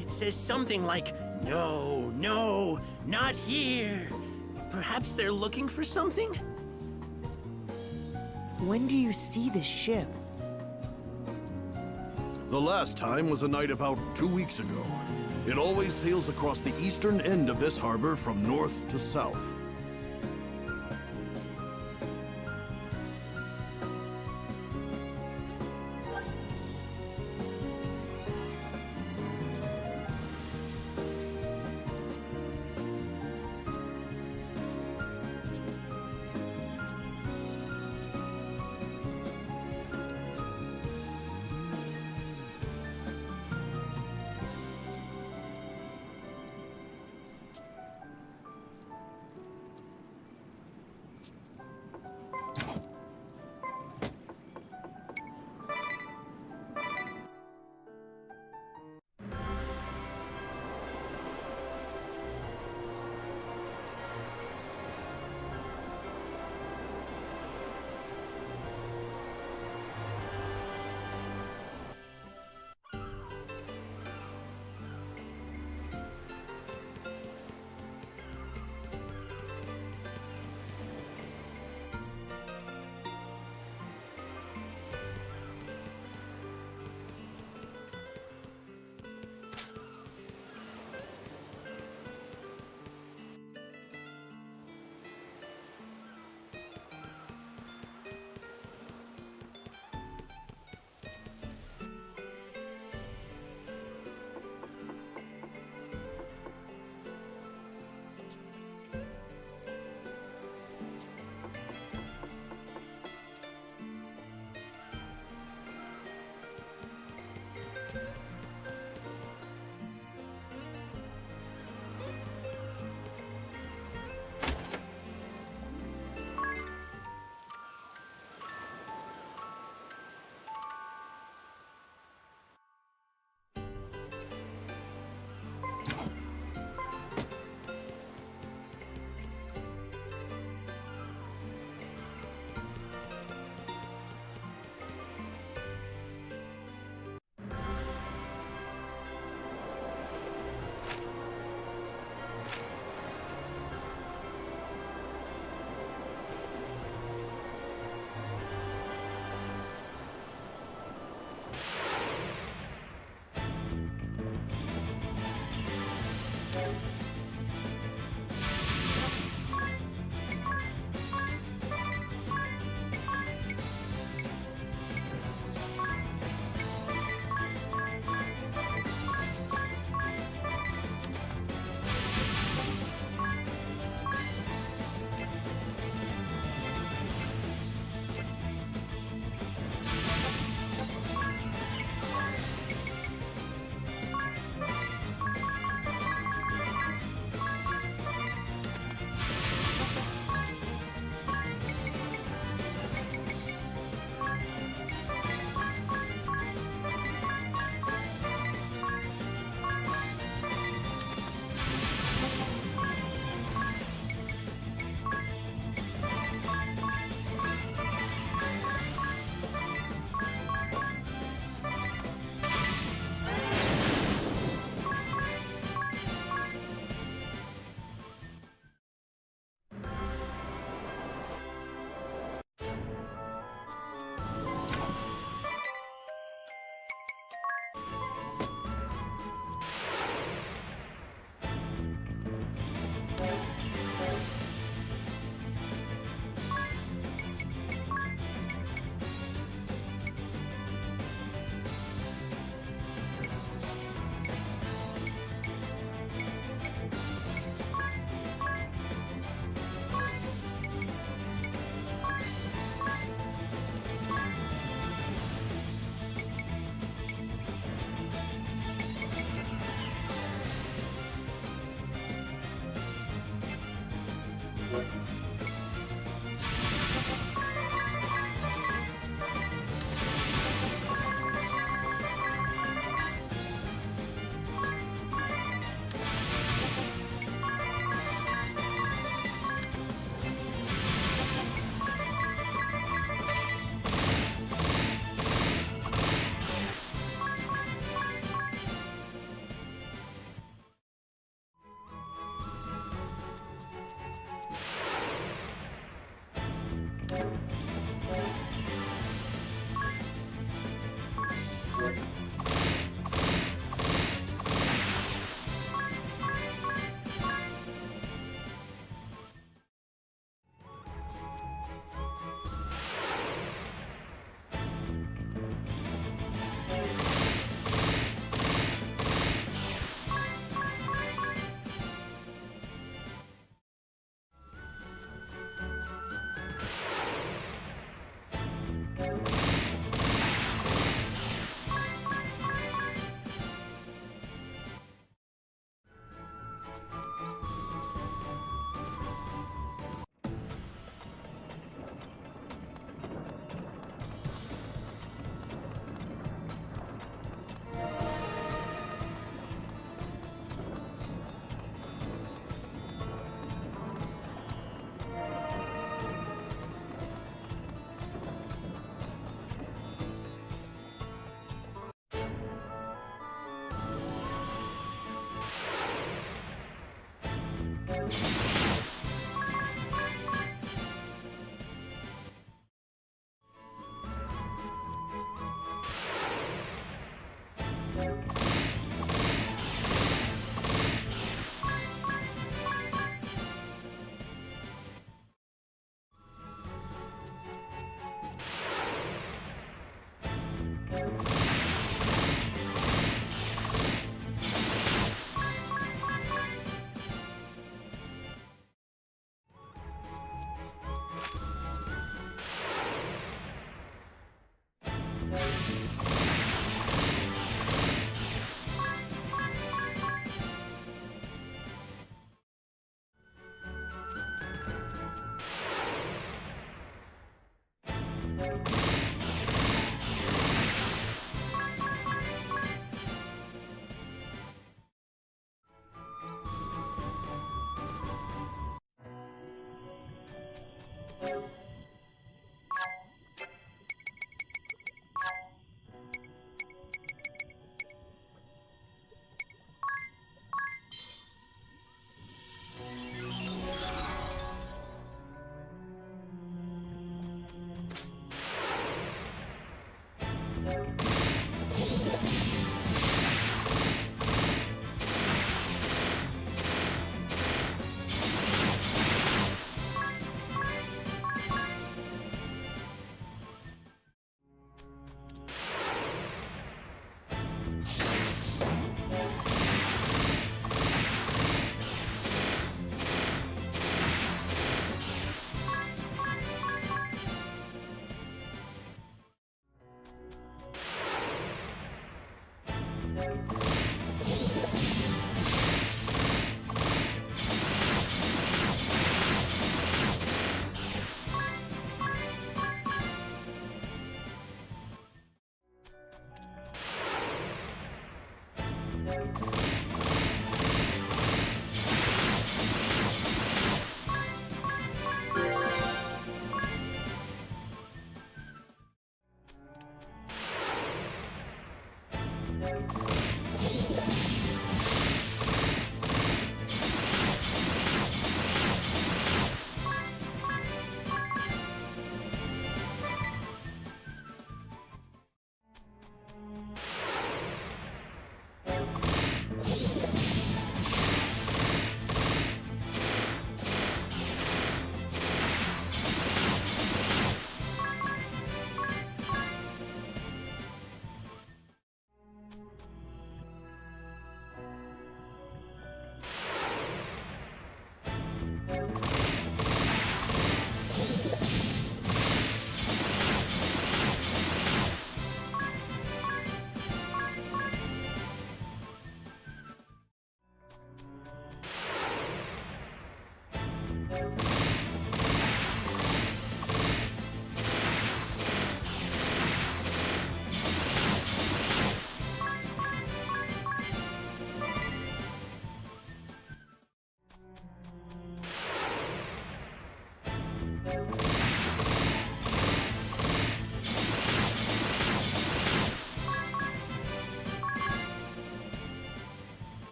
It says something like, "No, no, not here." Perhaps they're looking for something? When do you see this ship? The last time was a night about 2 weeks ago. It always sails across the eastern end of this harbor from north to south.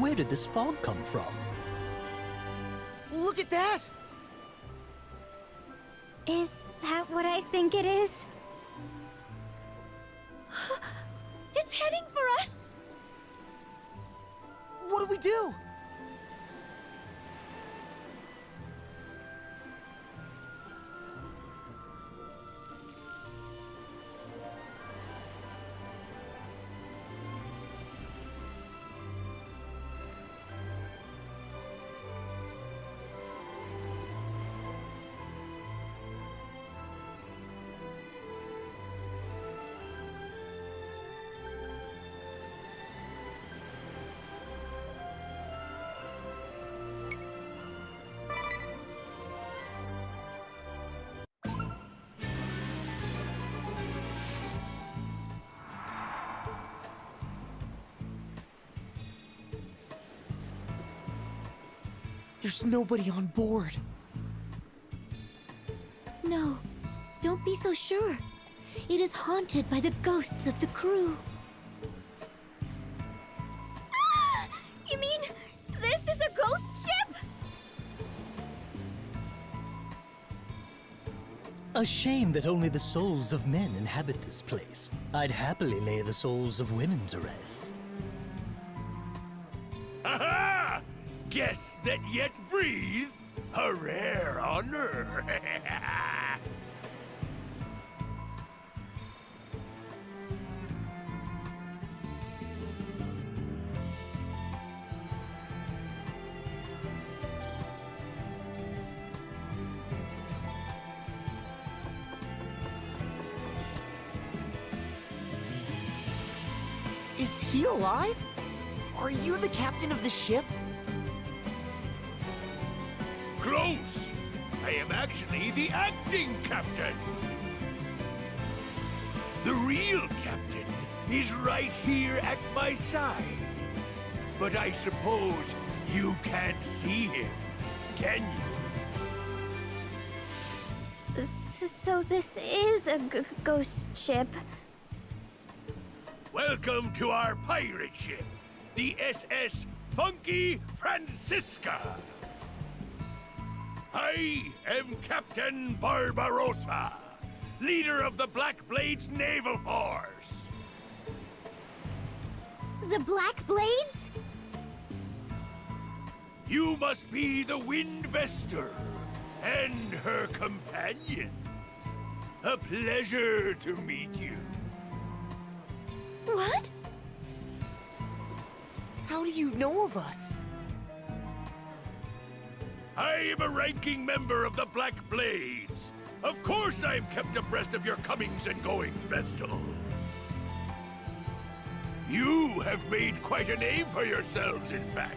Where did this fog come from? Look at that! Is that what I think it is? It's heading for us! What do we do? There's nobody on board. No, don't be so sure. It is haunted by the ghosts of the crew. Ah! You mean this is a ghost ship? A shame that only the souls of men inhabit this place. I'd happily lay the souls of women to rest. Aha! Guests that yet breathe? A rare honor. Is he alive? Are you the captain of the ship? Close! I am actually the acting captain. The real captain is right here at my side. But I suppose you can't see him, can you? So this is a ghost ship. Welcome to our pirate ship, the SS Funky Francisca. I am Captain Barbarossa, leader of the Black Blades Naval Force. The Black Blades? You must be the Wind Vestor and her companion. A pleasure to meet you. What? How do you know of us? I am a ranking member of the Black Blades. Of course I'm kept abreast of your comings and goings, Vestal. You have made quite a name for yourselves, in fact.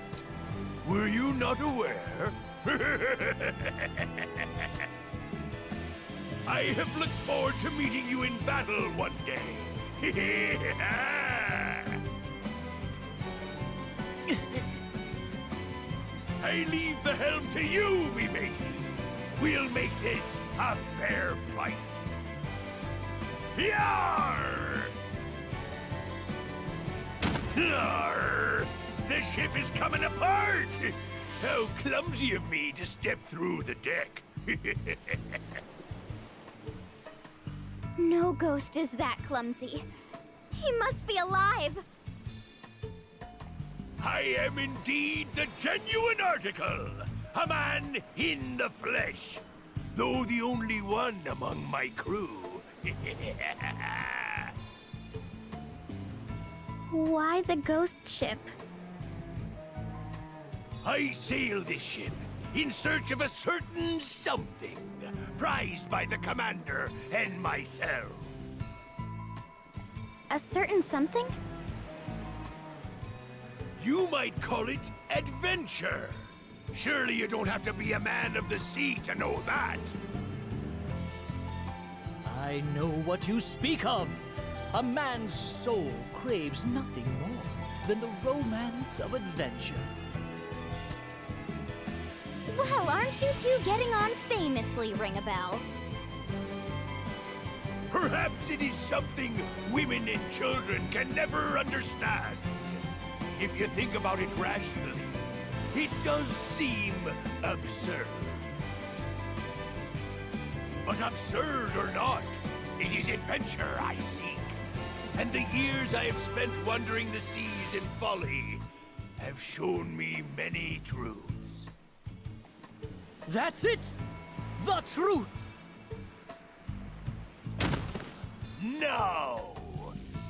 Were you not aware? I have looked forward to meeting you in battle one day. I leave the helm to you, me matey. We'll make this a fair fight. Yarr! Yarr! The ship is coming apart! How clumsy of me to step through the deck. No ghost is that clumsy. He must be alive. I am indeed the genuine article, a man in the flesh, though the only one among my crew. Why the ghost ship? I sail this ship in search of a certain something, prized by the commander and myself. A certain something? You might call it adventure. Surely you don't have to be a man of the sea to know that. I know what you speak of. A man's soul craves nothing more than the romance of adventure. Well, aren't you two getting on famously, Ring a Bell? Perhaps it is something women and children can never understand. If you think about it rationally, it does seem absurd. But absurd or not, it is adventure I seek. And the years I have spent wandering the seas in folly have shown me many truths. That's it! The truth! Now,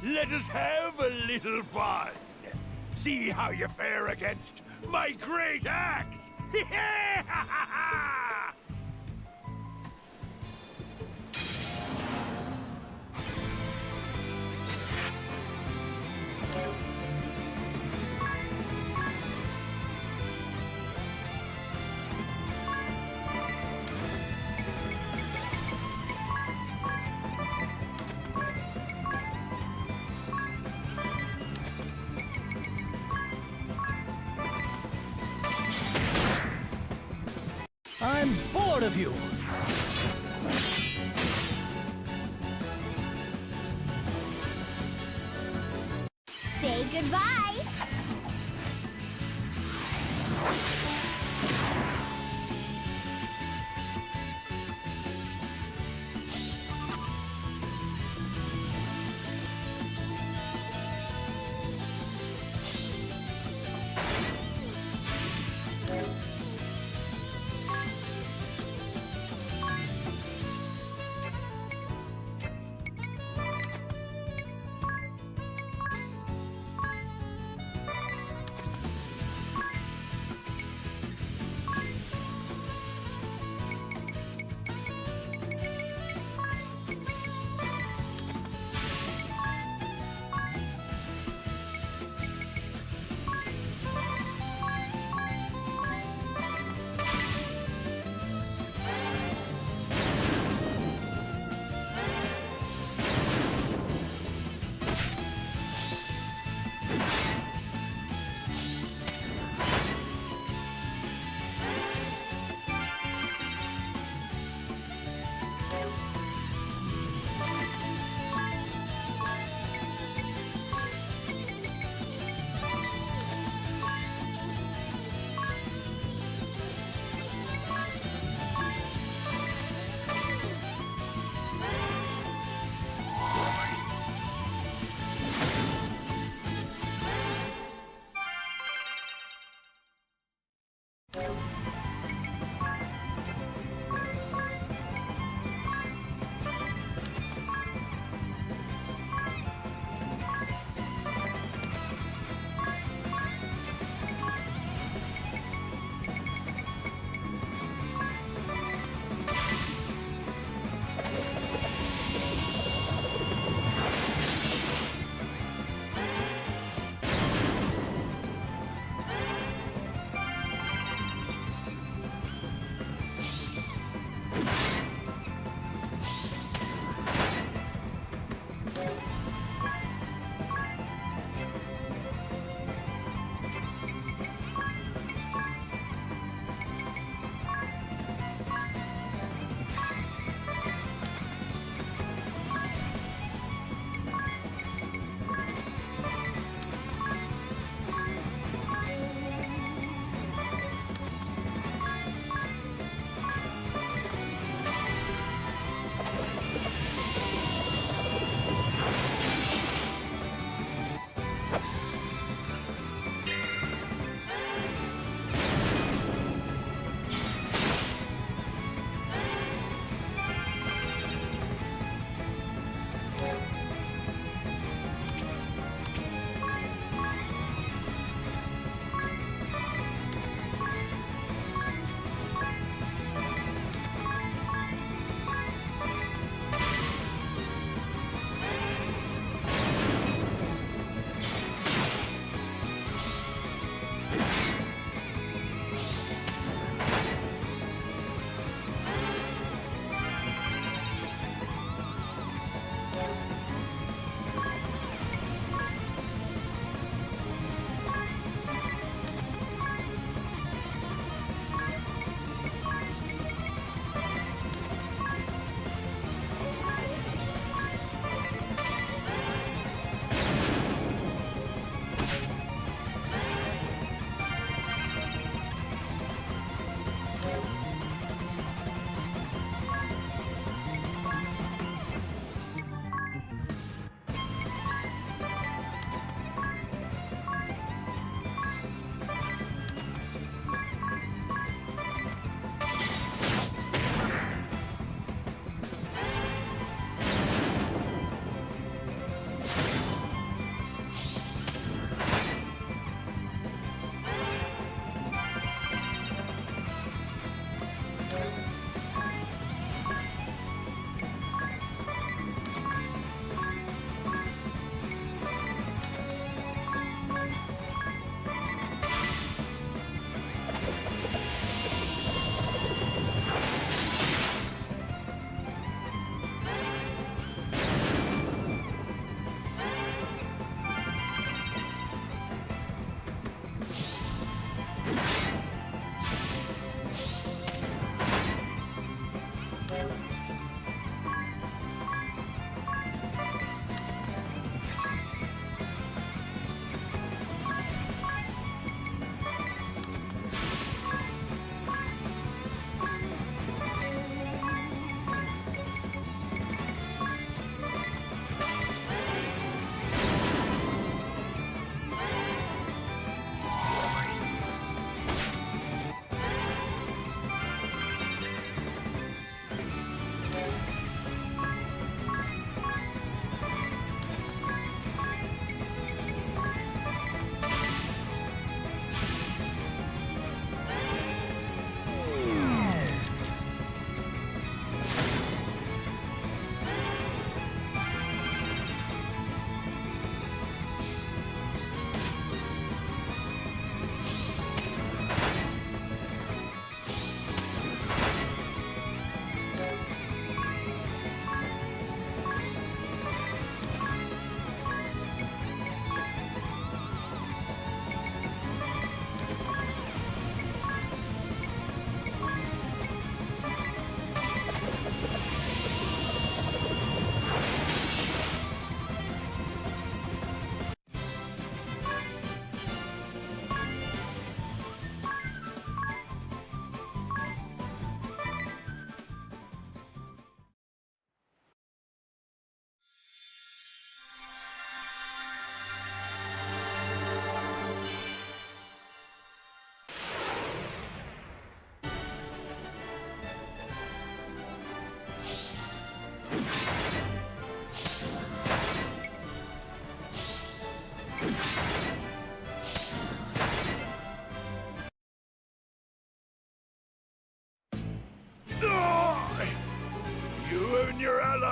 let us have a little fun. See how you fare against my great axe! I'm bored of you! Say goodbye!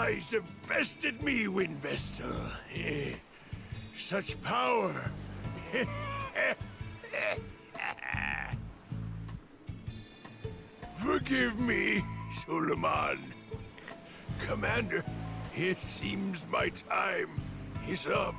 lies have bested me, Wind Vestal. Such power. Forgive me, Suleiman. Commander, it seems my time is up.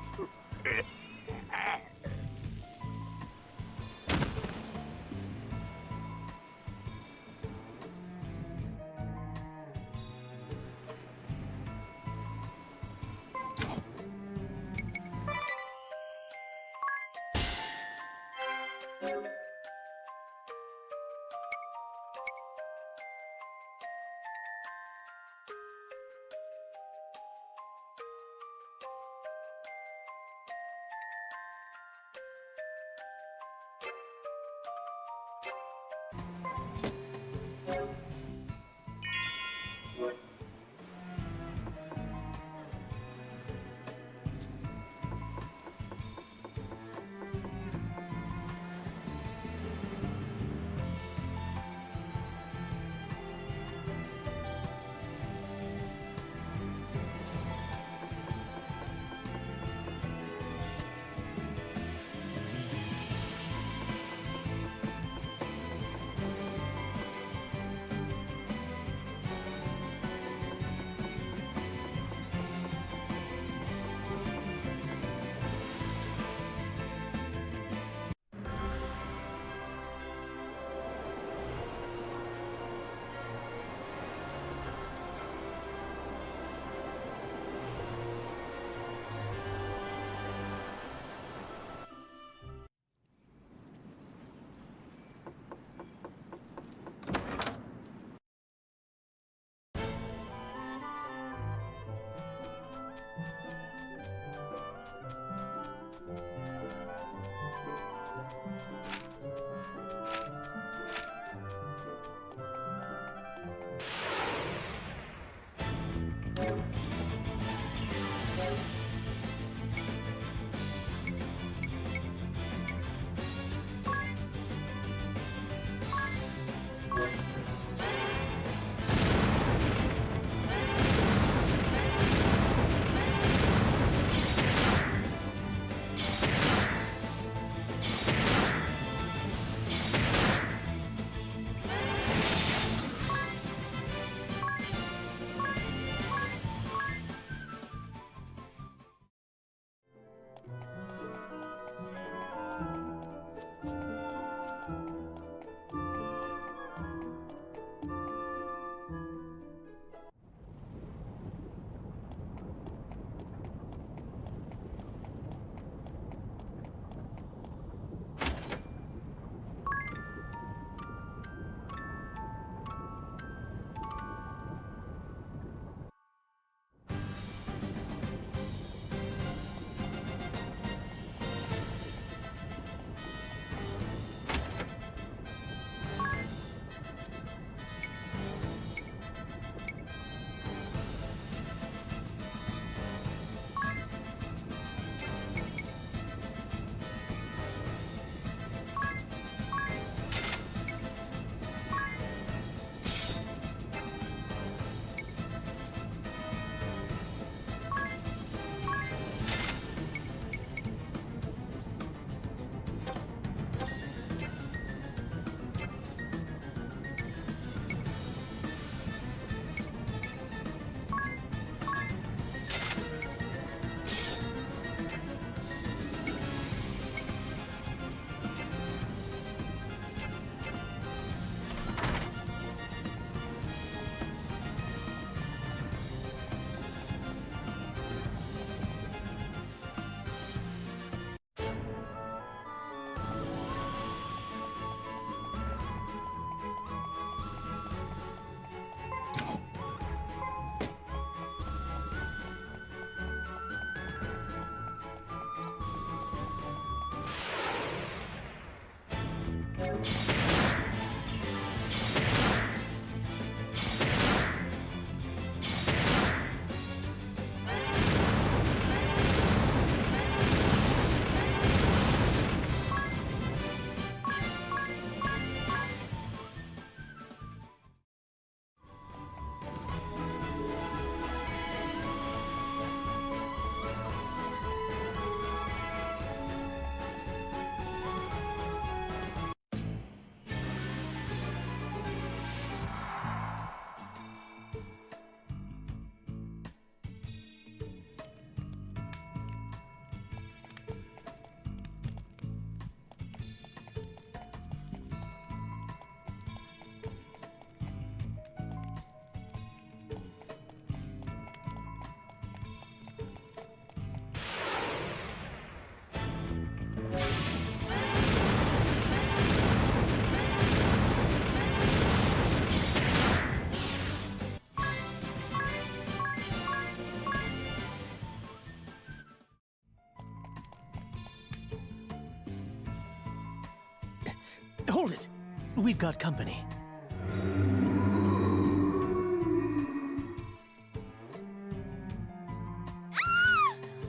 we've got company.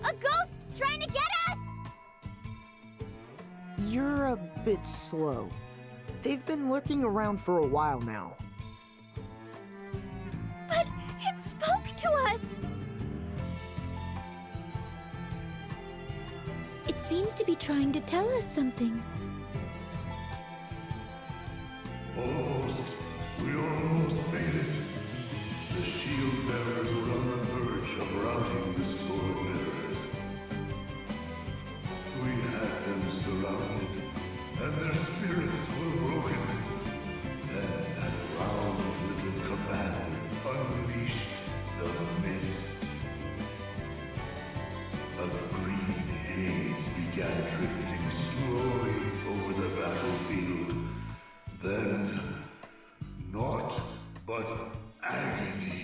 A ghost's trying to get us! You're a bit slow. They've been lurking around for a while now. But it spoke to us! It seems to be trying to tell us something. Almost. We almost made it. The shield bearers were on the verge of routing the sword bearers. We had them surrounded, and their spirits were broken. Then that round little commander unleashed the mist. A green haze began drifting slowly over the battlefield. Then, naught but agony.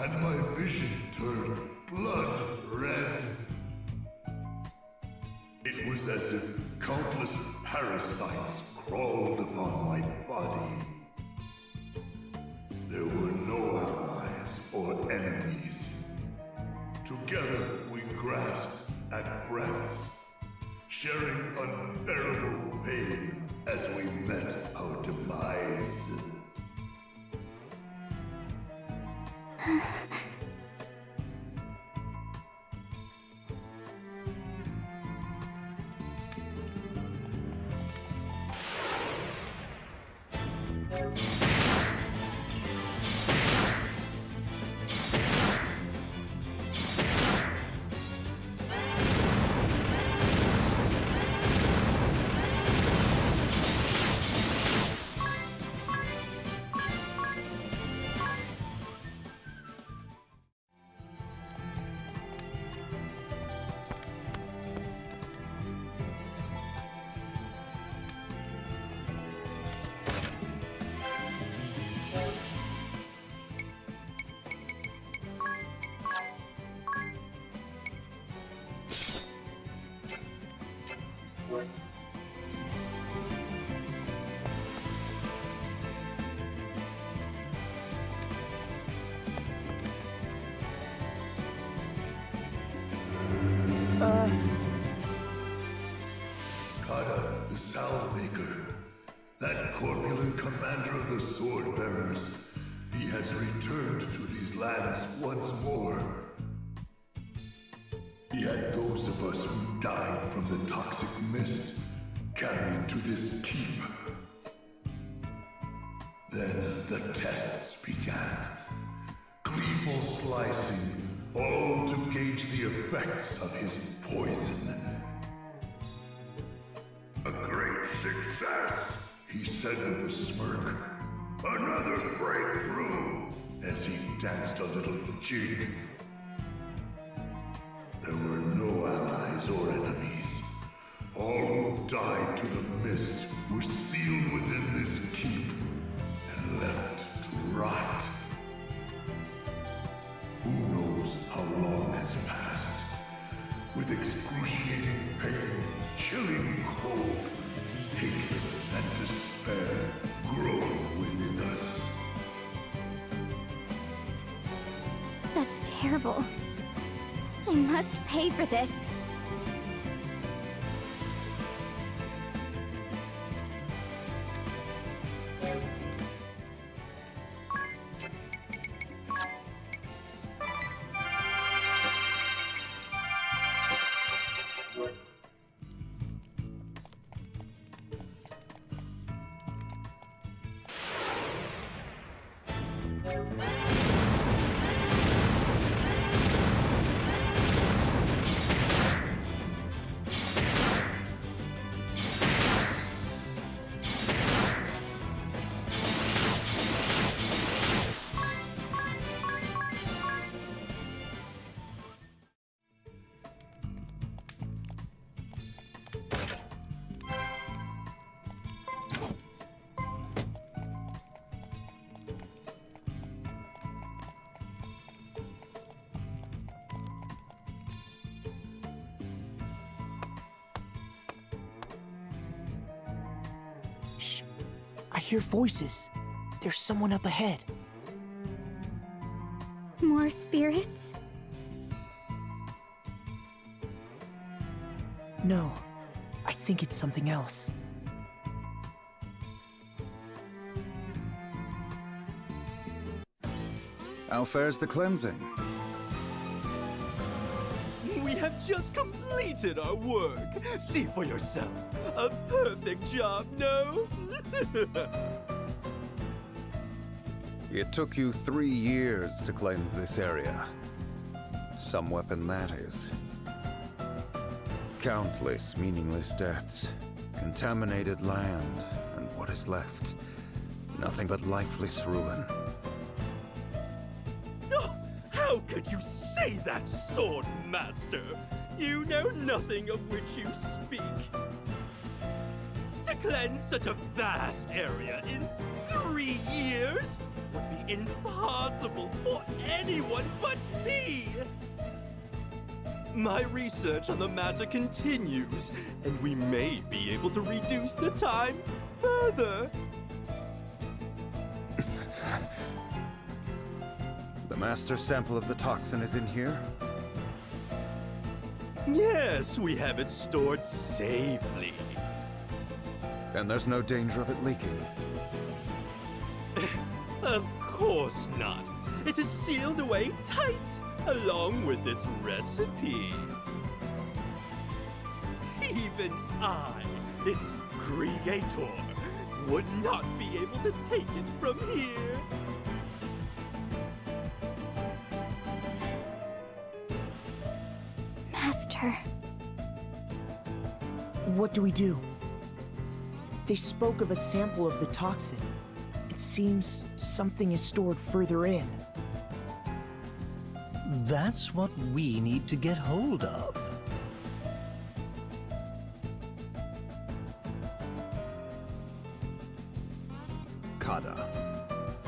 and my vision turned blood red. It was as if countless parasites crawled upon my body. There were no allies or enemies. Together we grasped at breaths, sharing unbearable pain as we met our demise. Kada, the salve maker. That corpulent commander of the sword bearers. He has returned to these lands once more. He had those of us who died from the toxic mist carried to this keep. Then the tests began. Gleeful slicing, all to gauge the effects of his poison. A great success, he said with a smirk. Another breakthrough, as he danced a little jig. There were no allies or enemies. All who died to the mist were sealed within this keep and left to rot. Who knows how long has passed, with excruciating pain, chilling cold, hatred and despair growing within us. That's terrible. They must pay for this. Shh! I hear voices. There's someone up ahead. More spirits? No, I think it's something else. How fares the cleansing? We have just completed our work. See for yourself. A perfect job, no? It took you 3 years to cleanse this area. Some weapon that is. Countless meaningless deaths, contaminated land, and what is left? Nothing but lifeless ruin. Oh, how could you say that, Sword Master? You know nothing of which you speak. To cleanse such a vast area in 3 years? would be impossible for anyone but me! My research on the matter continues, and we may be able to reduce the time further. The master sample of the toxin is in here? Yes, we have it stored safely. And there's no danger of it leaking? Of course not. It is sealed away tight, along with its recipe. Even I, its creator, would not be able to take it from here. Master. What do we do? They spoke of a sample of the toxin. It seems something is stored further in. That's what we need to get hold of. Kada.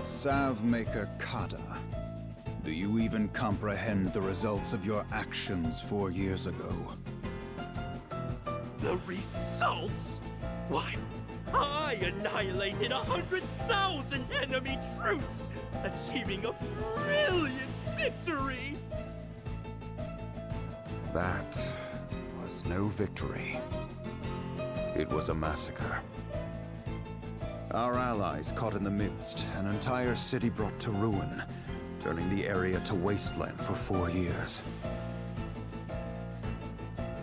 Salve maker Kada. Do you even comprehend the results of your actions 4 years ago? The results? Why, I annihilated 100,000 enemy troops, achieving a brilliant victory! That was no victory. It was a massacre. Our allies caught in the midst, an entire city brought to ruin, turning the area to wasteland for 4 years.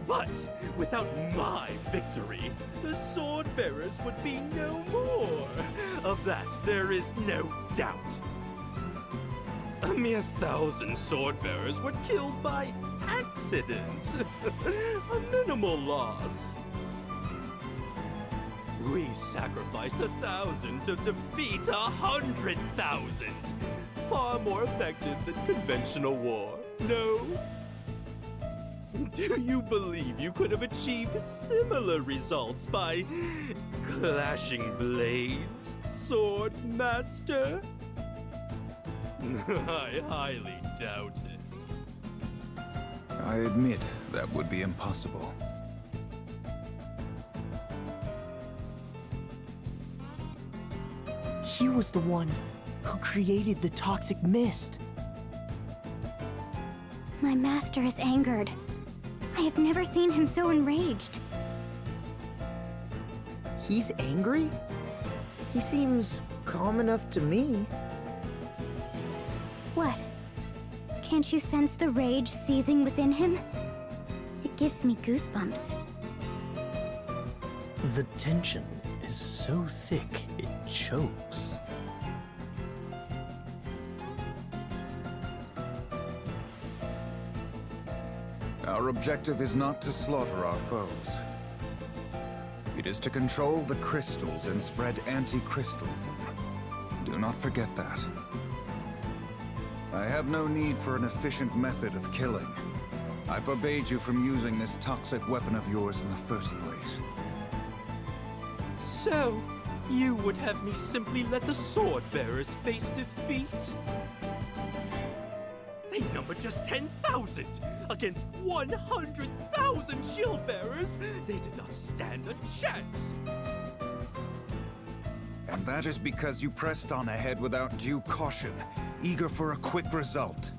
But without my victory, the sword bearers would be no more. Of that, there is no doubt. A mere 1,000 sword bearers were killed by accident. A minimal loss. We sacrificed 1,000 to defeat 100,000. Far more effective than conventional war, no? Do you believe you could have achieved similar results by clashing blades, Sword Master? I highly doubt it. I admit that would be impossible. He was the one who created the toxic mist. My master is angered. I have never seen him so enraged. He's angry? He seems calm enough to me. What? Can't you sense the rage seething within him? It gives me goosebumps. The tension is so thick, it chokes. Our objective is not to slaughter our foes. It is to control the crystals and spread anti-crystalism. Do not forget that. I have no need for an efficient method of killing. I forbade you from using this toxic weapon of yours in the first place. So, you would have me simply let the sword bearers face defeat? They number just 10,000 against 100,000 shield bearers. They did not stand a chance. And that is because you pressed on ahead without due caution, eager for a quick result.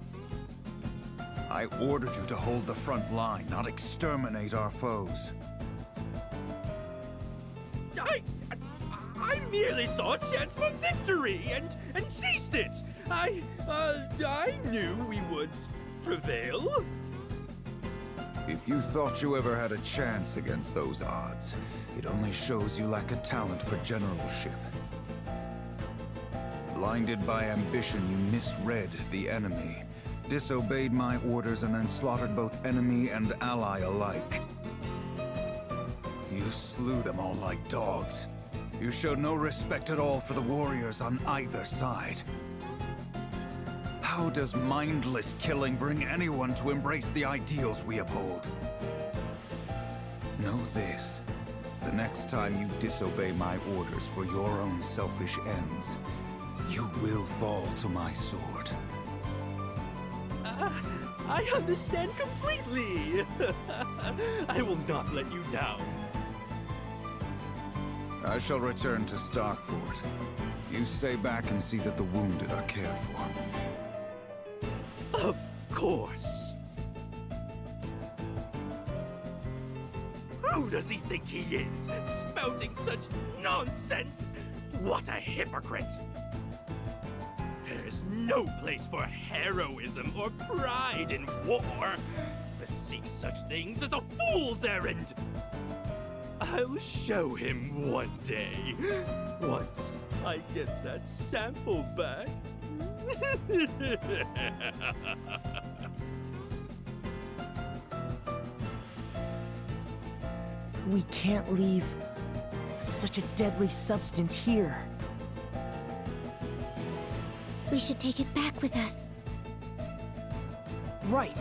I ordered you to hold the front line, not exterminate our foes. I merely saw a chance for victory and seized it. I knew we would prevail. If you thought you ever had a chance against those odds, it only shows you lack a talent for generalship. Blinded by ambition, you misread the enemy, disobeyed my orders, and then slaughtered both enemy and ally alike. You slew them all like dogs. You showed no respect at all for the warriors on either side. How does mindless killing bring anyone to embrace the ideals we uphold? Know this. The next time you disobey my orders for your own selfish ends, You will fall to my sword. I understand completely. I will not let you down. I shall return to Starkfort. You stay back and see that the wounded are cared for. Of course. Who does he think he is, spouting such nonsense? What a hypocrite! There's no place for heroism or pride in war. To seek such things is a fool's errand. I'll show him one day, once I get that sample back. We can't leave such a deadly substance here. We should take it back with us. Right.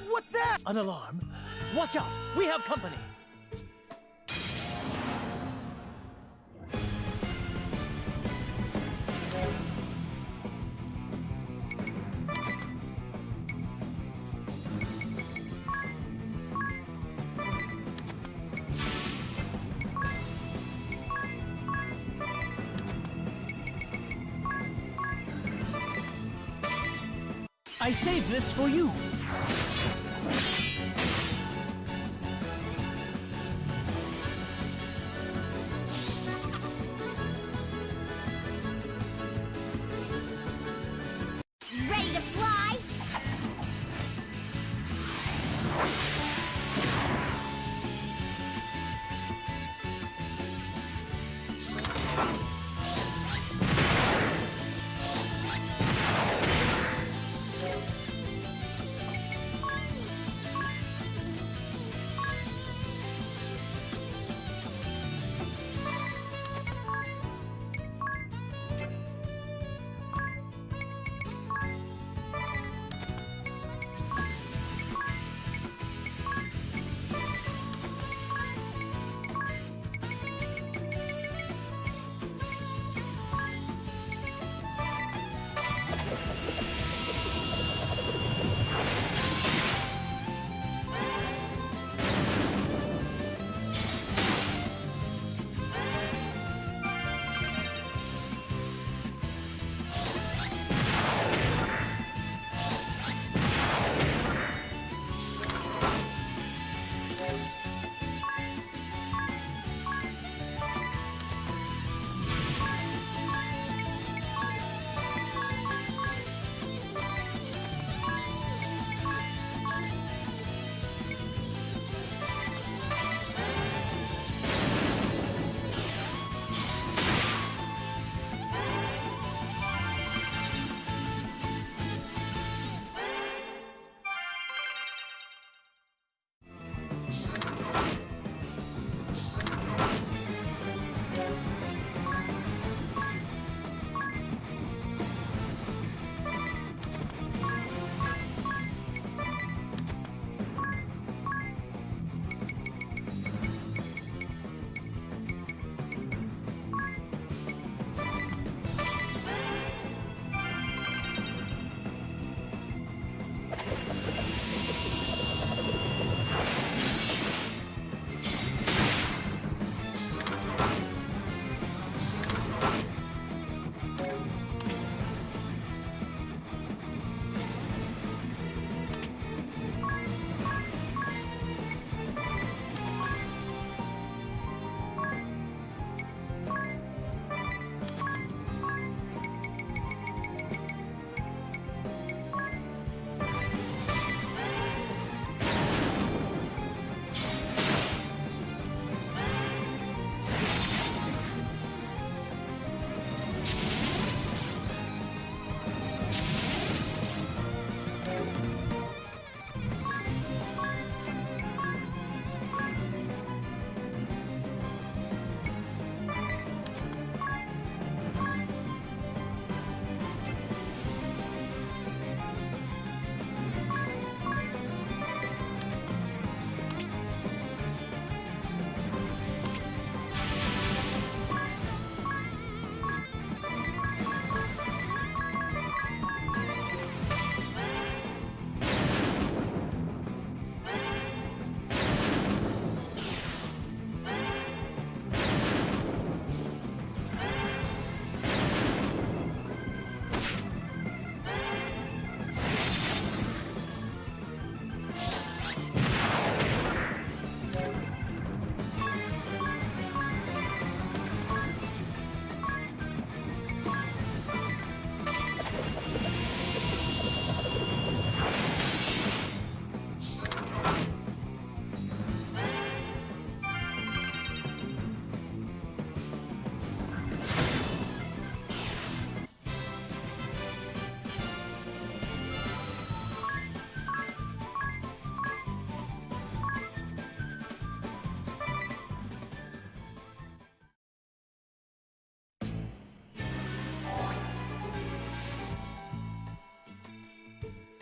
What's that? An alarm? Watch out! We have company! I saved this for you!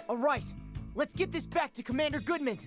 All right, let's get this back to Commander Goodman.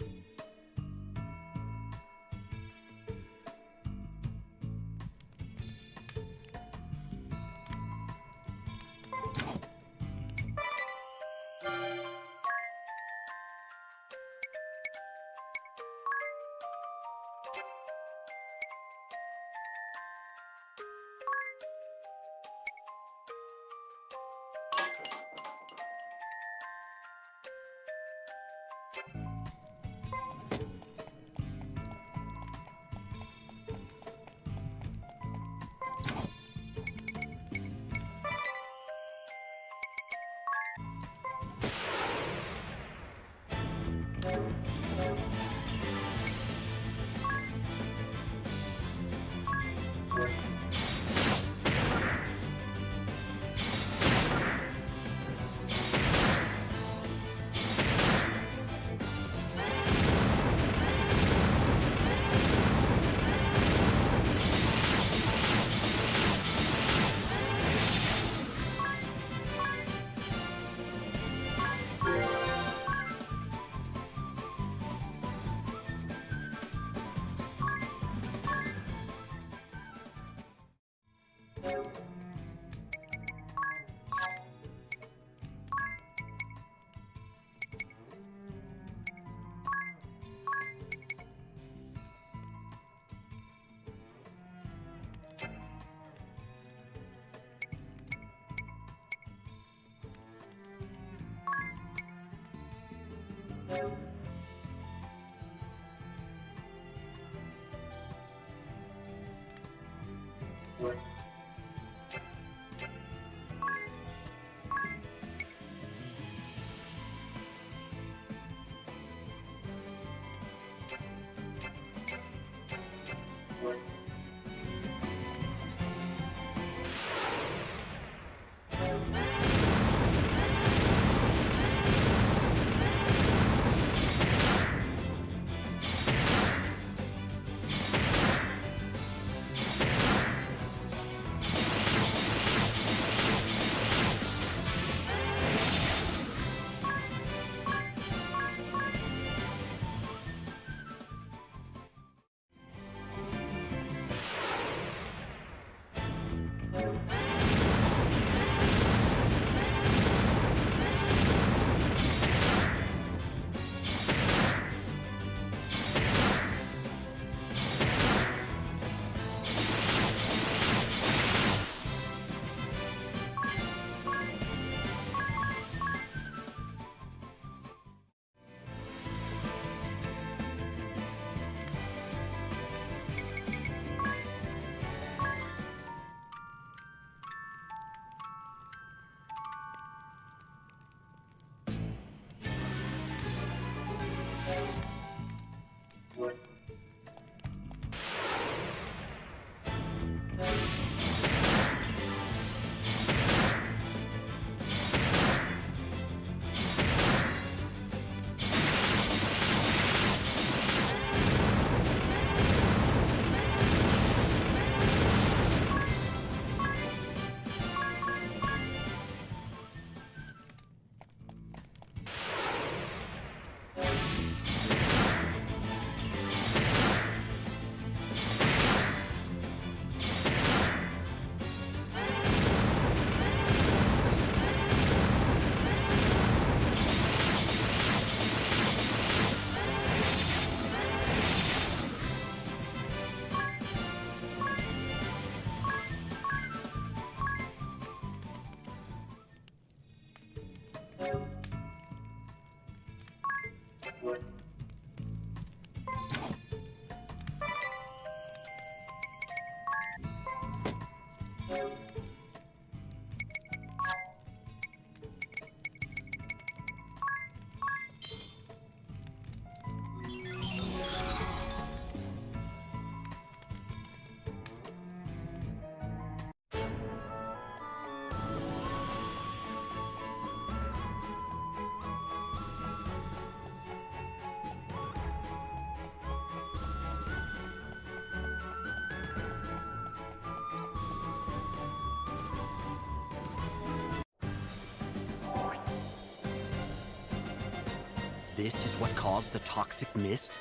This is what caused the toxic mist?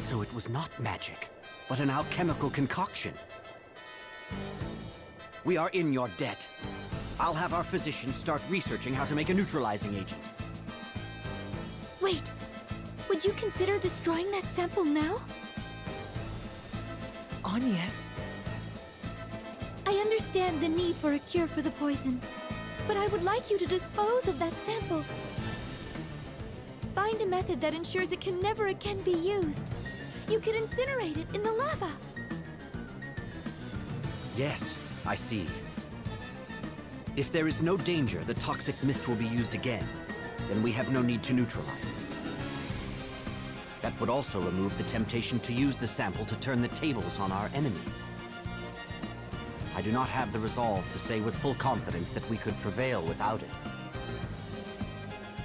So it was not magic, but an alchemical concoction. We are in your debt. I'll have our physicians start researching how to make a neutralizing agent. Wait! Would you consider destroying that sample now? Agnes? I understand the need for a cure for the poison, but I would like you to dispose of that sample. Find a method that ensures it can never again be used. You could incinerate it in the lava. Yes, I see. If there is no danger the toxic mist will be used again, then we have no need to neutralize it. That would also remove the temptation to use the sample to turn the tables on our enemy. I do not have the resolve to say with full confidence that we could prevail without it.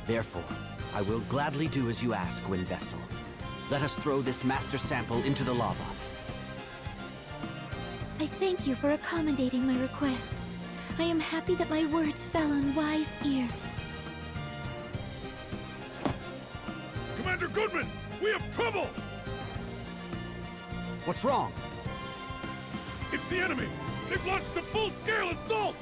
Therefore, I will gladly do as you ask, Wind Vestal. Let us throw this master sample into the lava. I thank you for accommodating my request. I am happy that my words fell on wise ears. Commander Goodman! We have trouble! What's wrong? It's the enemy! They've launched a full-scale assault!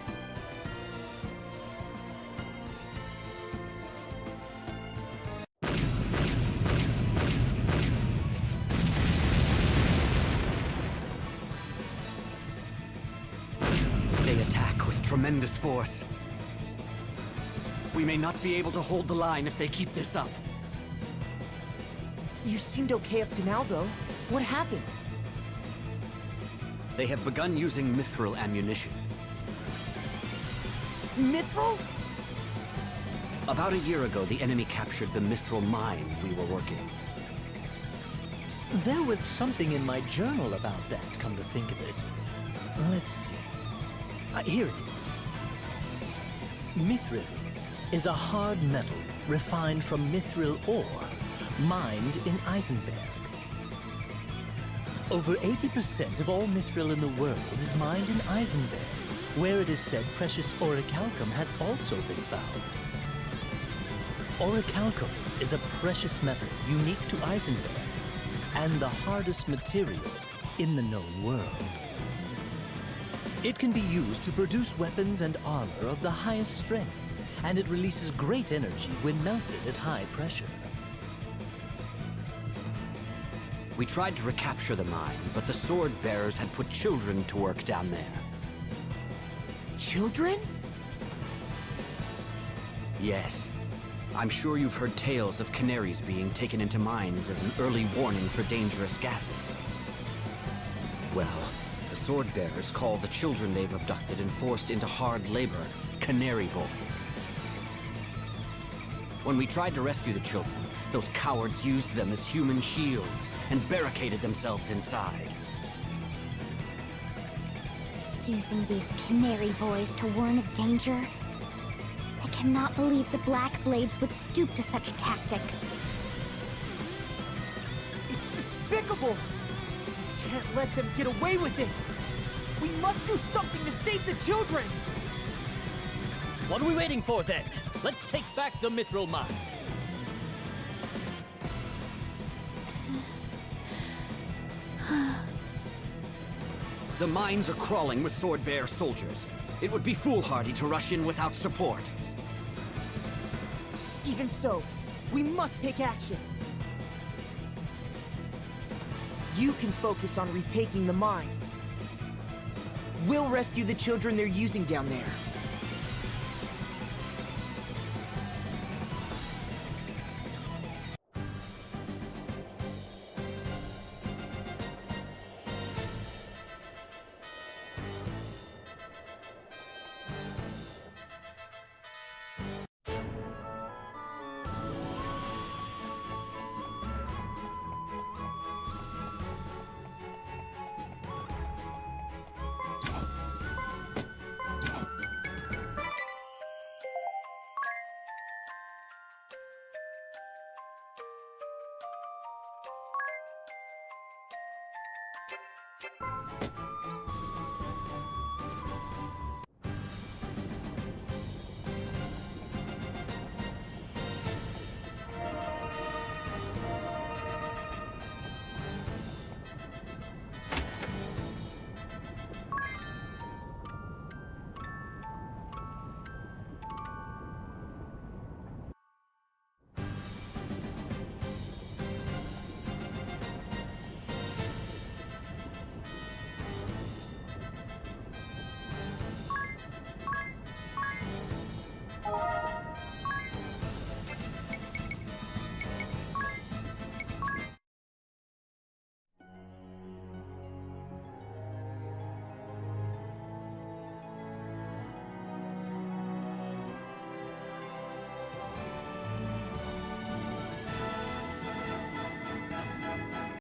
They attack with tremendous force. We may not be able to hold the line if they keep this up. You seemed okay up to now, though. What happened? They have begun using mithril ammunition. Mithril? About a year ago, the enemy captured the mithril mine we were working. There was something in my journal about that, come to think of it. Let's see. Here it is. Mithril is a hard metal refined from mithril ore, mined in Eisenberg. Over 80% of all mithril in the world is mined in Eisenberg, where it is said precious orichalcum has also been found. Orichalcum is a precious metal unique to Eisenberg, and the hardest material in the known world. It can be used to produce weapons and armor of the highest strength, and it releases great energy when melted at high pressure. We tried to recapture the mine, but the sword bearers had put children to work down there. Children? Yes. I'm sure you've heard tales of canaries being taken into mines as an early warning for dangerous gases. Well, the sword bearers call the children they've abducted and forced into hard labor canary boys. When we tried to rescue the children, those cowards used them as human shields and barricaded themselves inside. Using these canary boys to warn of danger? I cannot believe the Black Blades would stoop to such tactics. It's despicable! We can't let them get away with it! We must do something to save the children! What are we waiting for then? Let's take back the mithril mine. The mines are crawling with sword-bearer soldiers. It would be foolhardy to rush in without support. Even so, we must take action. You can focus on retaking the mine. We'll rescue the children they're using down there.